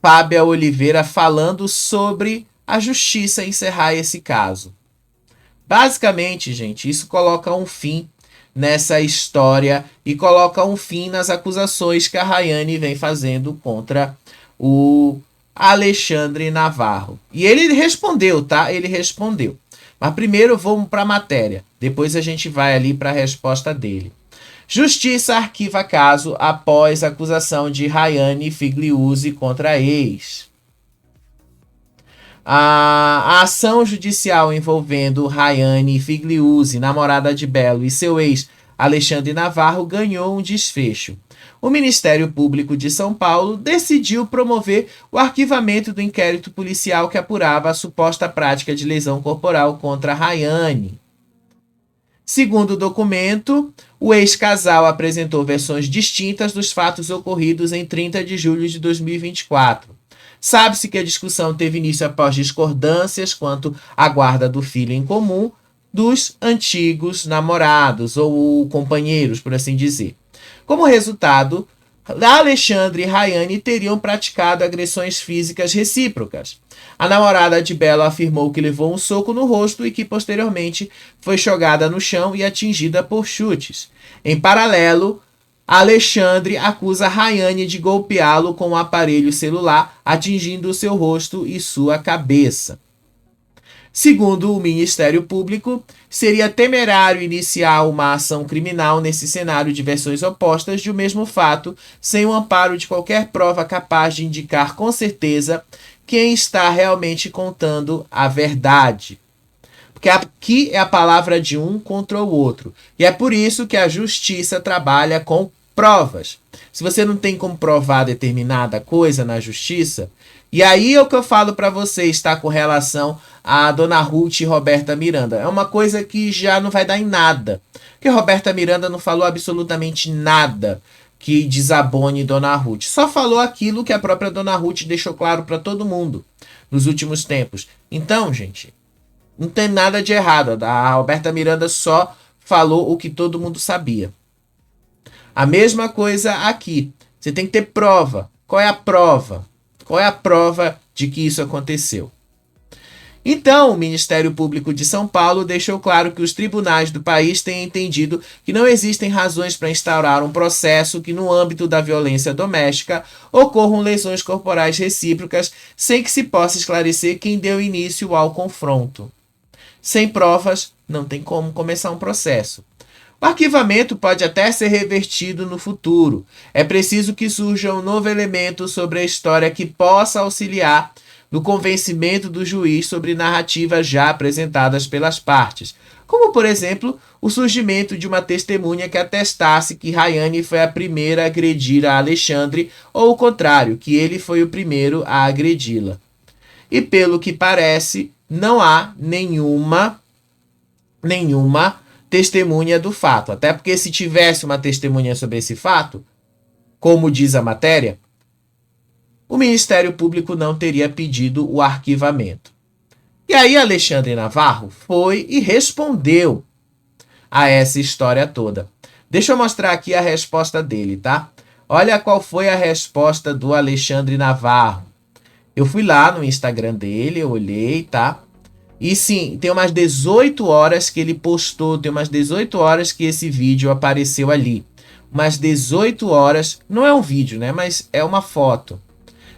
Fábia Oliveira falando sobre a justiça encerrar esse caso. Basicamente, gente, isso coloca um fim nessa história e coloca um fim nas acusações que a Rayane vem fazendo contra o Alexandre Navarro. E ele respondeu, tá? Ele respondeu. Mas primeiro vamos para a matéria. Depois a gente vai ali para a resposta dele. Justiça arquiva caso após acusação de Rayane Figliuzzi contra ex. A ação judicial envolvendo Rayane Figliuzzi, namorada de Belo, e seu ex Alexandre Navarro ganhou um desfecho. O Ministério Público de São Paulo decidiu promover o arquivamento do inquérito policial que apurava a suposta prática de lesão corporal contra Rayane. Segundo o documento, o ex-casal apresentou versões distintas dos fatos ocorridos em 30 de julho de 2024. Sabe-se que a discussão teve início após discordâncias quanto à guarda do filho em comum dos antigos namorados ou companheiros, por assim dizer. Como resultado, Alexandre e Rayane teriam praticado agressões físicas recíprocas. A namorada de Belo afirmou que levou um soco no rosto e que posteriormente foi jogada no chão e atingida por chutes. Em paralelo, Alexandre acusa Rayane de golpeá-lo com um aparelho celular, atingindo seu rosto e sua cabeça. Segundo o Ministério Público, seria temerário iniciar uma ação criminal nesse cenário de versões opostas de um mesmo fato, sem o amparo de qualquer prova capaz de indicar com certeza quem está realmente contando a verdade. Porque aqui é a palavra de um contra o outro. E é por isso que a justiça trabalha com provas. Se você não tem como provar determinada coisa na justiça, e aí é o que eu falo para vocês, tá? Com relação a Dona Ruth e Roberta Miranda. É uma coisa que já não vai dar em nada. Porque Roberta Miranda não falou absolutamente nada que desabone Dona Ruth. Só falou aquilo que a própria Dona Ruth deixou claro para todo mundo nos últimos tempos. Então, gente, não tem nada de errado. A Roberta Miranda só falou o que todo mundo sabia. A mesma coisa aqui. Você tem que ter prova. Qual é a prova? Qual é a prova de que isso aconteceu? Então, o Ministério Público de São Paulo deixou claro que os tribunais do país têm entendido que não existem razões para instaurar um processo que, no âmbito da violência doméstica, ocorram lesões corporais recíprocas sem que se possa esclarecer quem deu início ao confronto. Sem provas, não tem como começar um processo. O arquivamento pode até ser revertido no futuro. É preciso que surja um novo elemento sobre a história que possa auxiliar no convencimento do juiz sobre narrativas já apresentadas pelas partes, como, por exemplo, o surgimento de uma testemunha que atestasse que Rayane foi a primeira a agredir a Alexandre, ou o contrário, que ele foi o primeiro a agredi-la. E pelo que parece, não há nenhuma testemunha do fato. Até porque se tivesse uma testemunha sobre esse fato, como diz a matéria, o Ministério Público não teria pedido o arquivamento. E aí Alexandre Navarro foi e respondeu a essa história toda. Deixa eu mostrar aqui a resposta dele, tá? Olha qual foi a resposta do Alexandre Navarro. Eu fui lá no Instagram dele, eu olhei, tá? E sim, tem umas 18 horas que ele postou, tem umas 18 horas que esse vídeo apareceu ali. Umas 18 horas, não é um vídeo, né? Mas é uma foto.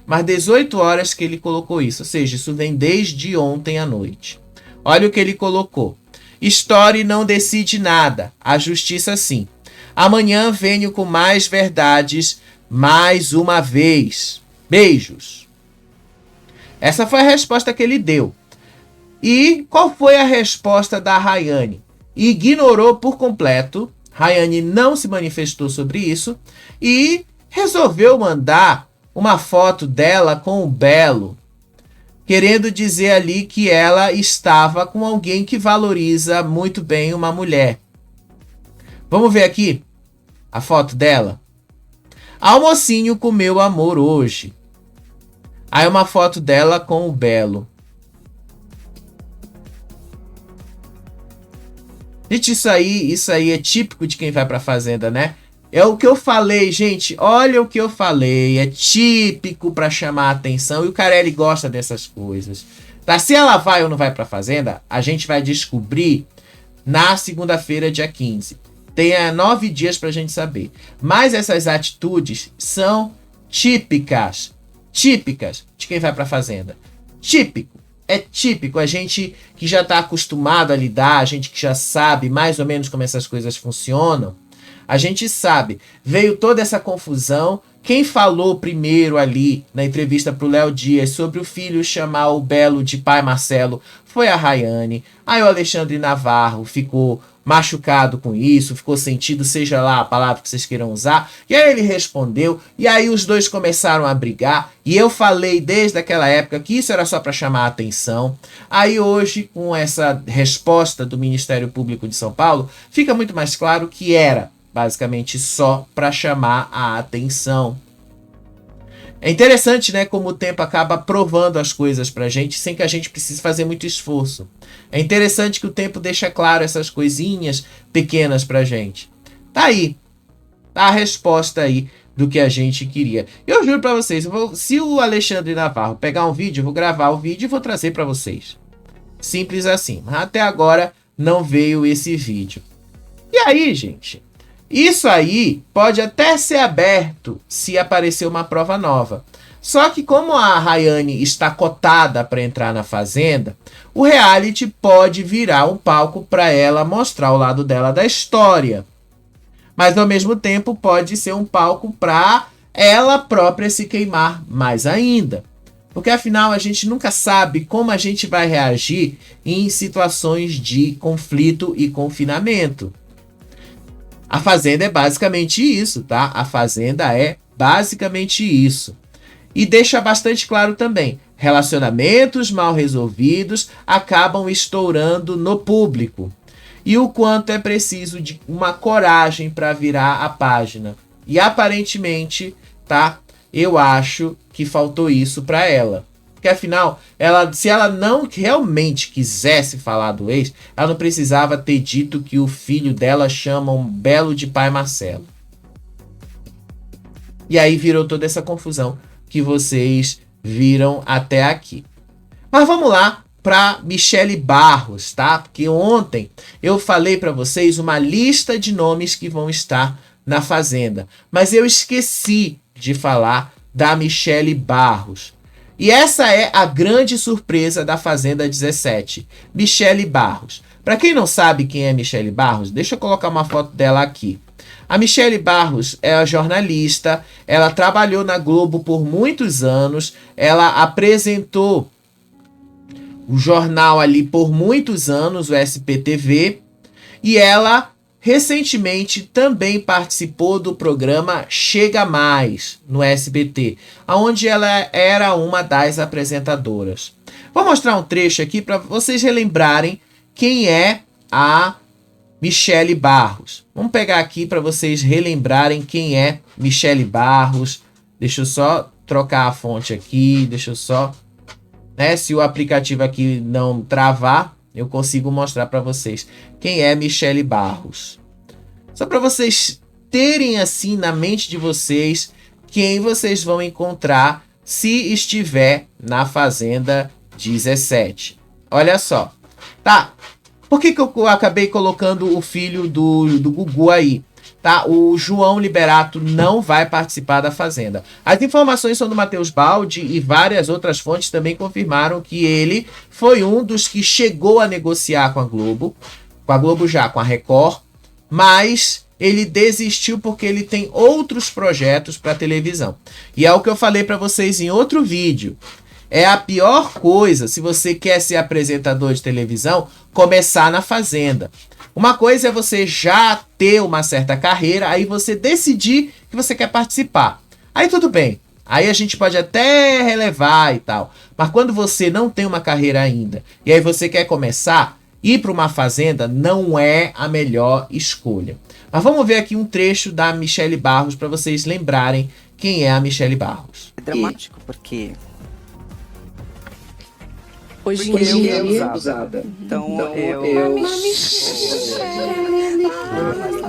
Mas 18 horas que ele colocou isso, ou seja, isso vem desde ontem à noite. Olha o que ele colocou. Story não decide nada, a justiça sim. Amanhã venho com mais verdades, mais uma vez. Beijos. Essa foi a resposta que ele deu. E qual foi a resposta da Rayane? Ignorou por completo, Rayane não se manifestou sobre isso e resolveu mandar uma foto dela com o Belo, querendo dizer ali que ela estava com alguém que valoriza muito bem uma mulher. Vamos ver aqui a foto dela? Almocinho com meu amor hoje. Aí uma foto dela com o Belo. Gente, isso aí é típico de quem vai pra fazenda, né? É o que eu falei, gente. Olha o que eu falei. É típico pra chamar a atenção. E o Carelli gosta dessas coisas. Tá? Se ela vai ou não vai pra fazenda, a gente vai descobrir na segunda-feira, dia 15. Tem 9 dias pra gente saber. Mas essas atitudes são típicas. Típicas de quem vai pra fazenda. Típico. É típico, a gente que já está acostumado a lidar, a gente que já sabe mais ou menos como essas coisas funcionam, a gente sabe, veio toda essa confusão. Quem falou primeiro ali na entrevista para o Léo Dias sobre o filho chamar o Belo de pai Marcelo foi a Rayane. Aí o Alexandre Navarro ficou machucado com isso, ficou sentido, seja lá a palavra que vocês queiram usar. E aí ele respondeu, e aí os dois começaram a brigar, e eu falei desde aquela época que isso era só para chamar a atenção. Aí hoje, com essa resposta do Ministério Público de São Paulo, fica muito mais claro que era basicamente só para chamar a atenção. É interessante, né, como o tempo acaba provando as coisas pra gente sem que a gente precise fazer muito esforço. É interessante que o tempo deixa claro essas coisinhas pequenas pra gente. Tá aí. Tá a resposta aí do que a gente queria. Eu juro pra vocês, se o Alexandre Navarro pegar um vídeo, eu vou gravar o vídeo e vou trazer pra vocês. Simples assim. Mas até agora não veio esse vídeo. E aí, gente? Isso aí pode até ser aberto se aparecer uma prova nova. Só que como a Rayane está cotada para entrar na Fazenda, o reality pode virar um palco para ela mostrar o lado dela da história. Mas ao mesmo tempo pode ser um palco para ela própria se queimar mais ainda. Porque afinal a gente nunca sabe como a gente vai reagir em situações de conflito e confinamento. A Fazenda é basicamente isso, tá? A Fazenda é basicamente isso. E deixa bastante claro também, relacionamentos mal resolvidos acabam estourando no público. E o quanto é preciso de uma coragem para virar a página. E aparentemente, tá? Eu acho que faltou isso para ela. Porque afinal, se ela não realmente quisesse falar do ex, ela não precisava ter dito que o filho dela chama um belo de pai Marcelo. E aí virou toda essa confusão que vocês viram até aqui. Mas vamos lá para Michele Barros, tá? Porque ontem eu falei para vocês uma lista de nomes que vão estar na Fazenda. Mas eu esqueci de falar da Michele Barros. E essa é a grande surpresa da Fazenda 17, Michele Barros. Para quem não sabe quem é Michele Barros, deixa eu colocar uma foto dela aqui. A Michele Barros é a jornalista, ela trabalhou na Globo por muitos anos, ela apresentou o jornal ali por muitos anos, o SPTV, e ela recentemente também participou do programa Chega Mais, no SBT, onde ela era uma das apresentadoras. Vou mostrar um trecho aqui para vocês relembrarem quem é a Michele Barros. Vamos pegar aqui para vocês relembrarem quem é Michele Barros. Deixa eu só trocar a fonte aqui, deixa eu só... se o aplicativo aqui não travar, eu consigo mostrar para vocês quem é Michele Barros. Só para vocês terem assim na mente de vocês quem vocês vão encontrar se estiver na Fazenda 17. Olha só. Tá, por que eu acabei colocando o filho do Gugu aí? Tá, o João Liberato não vai participar da Fazenda. As informações são do Matheus Baldi e várias outras fontes também confirmaram que ele foi um dos que chegou a negociar com a Globo já, com a Record, mas ele desistiu porque ele tem outros projetos para televisão. E é o que eu falei para vocês em outro vídeo. É a pior coisa, se você quer ser apresentador de televisão, começar na Fazenda. Uma coisa é você já ter uma certa carreira, aí você decidir que você quer participar. Aí tudo bem, aí a gente pode até relevar e tal. Mas quando você não tem uma carreira ainda, e aí você quer começar, ir para uma Fazenda não é a melhor escolha. Mas vamos ver aqui um trecho da Michele Barros para vocês lembrarem quem é a Michele Barros. É dramático porque... Hoje em dia é usada. Então eu...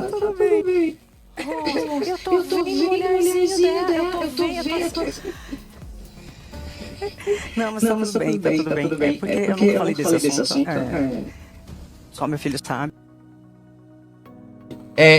Tudo bem. Eu tô vendo o olharzinho dela, eu tô vendo. Não, mas tá tudo bem. Porque eu não falei desse assunto. Só meu filho sabe.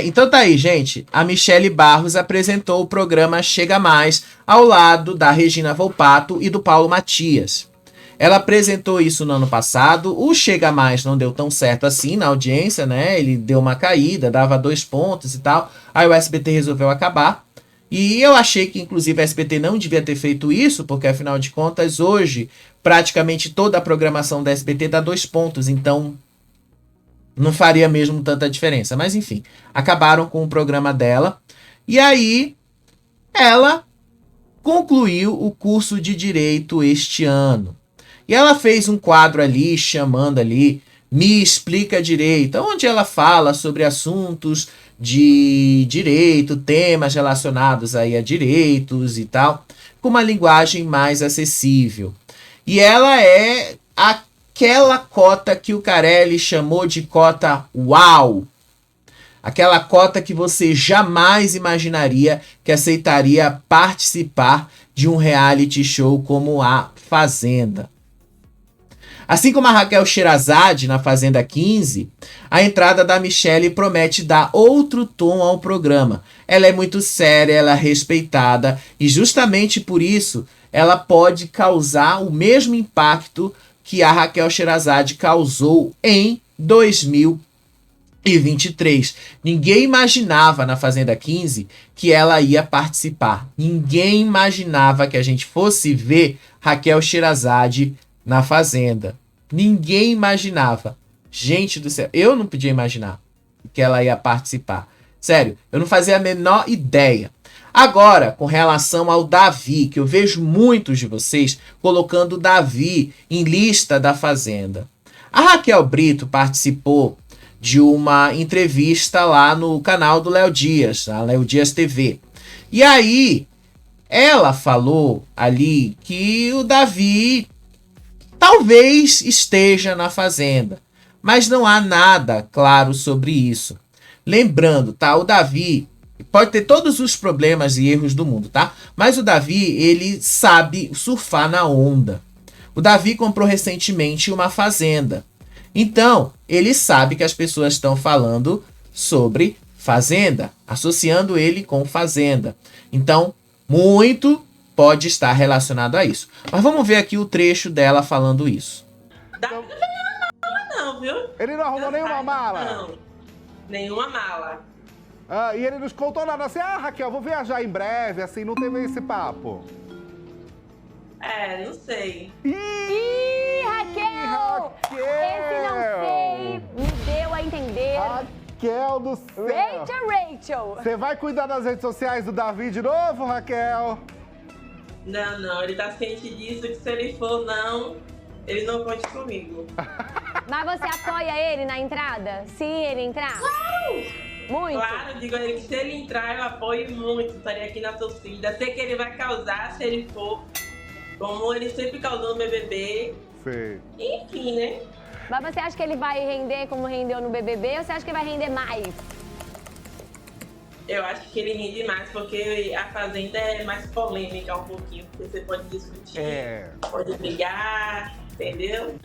Então tá aí, gente. A Michele Barros apresentou o programa Chega Mais ao lado da Regina Volpato e do Paulo Matias. Ela apresentou isso no ano passado. O Chega Mais não deu tão certo assim na audiência, né? Ele deu uma caída, dava 2 pontos e tal. Aí o SBT resolveu acabar. E eu achei que, inclusive, a SBT não devia ter feito isso, porque, afinal de contas, hoje, praticamente toda a programação da SBT dá 2 pontos. Então, não faria mesmo tanta diferença. Mas enfim, acabaram com o programa dela. E aí, ela concluiu o curso de Direito este ano. E ela fez um quadro ali, chamando ali, Me Explica Direito, onde ela fala sobre assuntos de direito, temas relacionados aí a direitos e tal, com uma linguagem mais acessível. E ela é aquela cota que o Carelli chamou de cota uau. Aquela cota que você jamais imaginaria que aceitaria participar de um reality show como A Fazenda. Assim como a Raquel Sherazade na Fazenda 15, a entrada da Michelle promete dar outro tom ao programa. Ela é muito séria, ela é respeitada e justamente por isso ela pode causar o mesmo impacto que a Raquel Sherazade causou em 2023. Ninguém imaginava na Fazenda 15 que ela ia participar. Ninguém imaginava que a gente fosse ver Raquel Sherazade na Fazenda. Ninguém imaginava. Gente do céu, eu não podia imaginar que ela ia participar. Sério, eu não fazia a menor ideia. Agora, com relação ao Davi, que eu vejo muitos de vocês colocando o Davi em lista da Fazenda. A Raquel Brito participou de uma entrevista lá no canal do Léo Dias, a Léo Dias TV. E aí, ela falou ali que o Davi talvez esteja na Fazenda, mas não há nada claro sobre isso. Lembrando, tá? O Davi pode ter todos os problemas e erros do mundo, tá? Mas o Davi, ele sabe surfar na onda. O Davi comprou recentemente uma fazenda. Então, ele sabe que as pessoas estão falando sobre Fazenda, associando ele com Fazenda. Então, muito pode estar relacionado a isso. Mas vamos ver aqui o trecho dela falando isso. Não, viu? Ele não arrumou nenhuma mala? Não, nenhuma mala. Ah, e ele nos contou nada assim, Raquel, vou viajar em breve, assim, não teve esse papo. É, não sei. Ih, Raquel! Esse não sei, me deu a entender. Raquel do céu! Rachel! Você vai cuidar das redes sociais do Davi de novo, Raquel? Não, ele tá ciente disso, que se ele for não, ele não conte comigo. Mas você apoia ele na entrada? Se ele entrar? Claro! Muito? Claro, digo a ele que se ele entrar, eu apoio muito, estarei aqui na torcida. Sei que ele vai causar se ele for, como ele sempre causou no BBB. Sim. Enfim, né? Mas você acha que ele vai render como rendeu no BBB ou você acha que vai render mais? Eu acho que ele rende mais, porque a Fazenda é mais polêmica um pouquinho, porque você pode discutir, pode brigar, entendeu?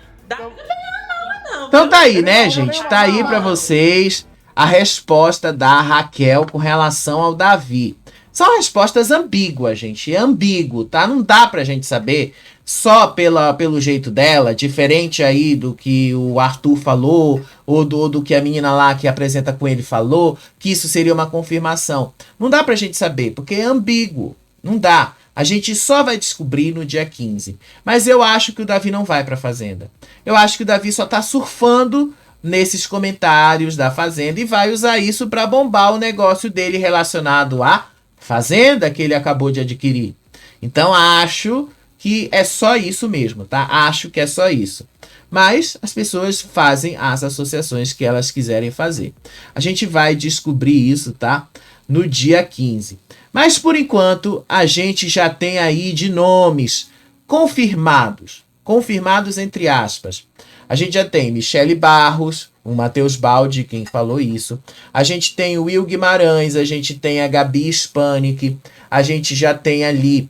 Então tá aí, né, gente? Tá aí pra vocês a resposta da Raquel com relação ao Davi. São respostas ambíguas, gente. É ambíguo, tá? Não dá pra gente saber só pelo jeito dela, diferente aí do que o Arthur falou, ou do que a menina lá que apresenta com ele falou, que isso seria uma confirmação. Não dá pra gente saber, porque é ambíguo. Não dá. A gente só vai descobrir no dia 15. Mas eu acho que o Davi não vai pra Fazenda. Eu acho que o Davi só tá surfando nesses comentários da Fazenda e vai usar isso pra bombar o negócio dele relacionado à Fazenda que ele acabou de adquirir. Então acho que é só isso mesmo, tá? Acho que é só isso. Mas as pessoas fazem as associações que elas quiserem fazer. A gente vai descobrir isso, tá? No dia 15. Mas por enquanto, a gente já tem aí de nomes confirmados. Confirmados entre aspas. A gente já tem Michele Barros, o Matheus Baldi, quem falou isso. A gente tem o Will Guimarães, a gente tem a Gabi Spanik, a gente já tem ali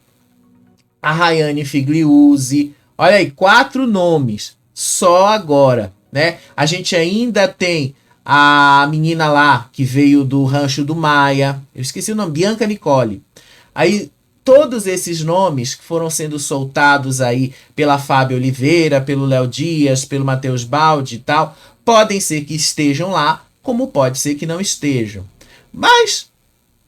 a Rayane Figliuzzi. Olha aí, 4 nomes só agora, né? A gente ainda tem a menina lá que veio do Rancho do Maia. Eu esqueci o nome, Bianca Nicole. Aí todos esses nomes que foram sendo soltados aí pela Fábio Oliveira, pelo Léo Dias, pelo Matheus Baldi e tal, podem ser que estejam lá, como pode ser que não estejam. Mas,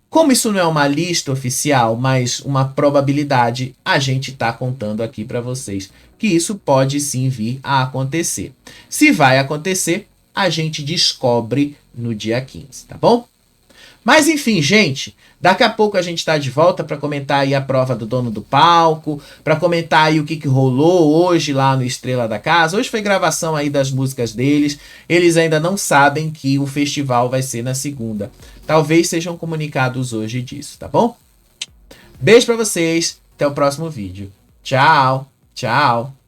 como isso não é uma lista oficial, mas uma probabilidade, a gente está contando aqui para vocês que isso pode sim vir a acontecer. Se vai acontecer, a gente descobre no dia 15, tá bom? Mas enfim, gente, daqui a pouco a gente tá de volta para comentar aí a prova do dono do palco, para comentar aí o que rolou hoje lá no Estrela da Casa. Hoje foi gravação aí das músicas deles. Eles ainda não sabem que o festival vai ser na segunda. Talvez sejam comunicados hoje disso, tá bom? Beijo para vocês, até o próximo vídeo. Tchau, tchau.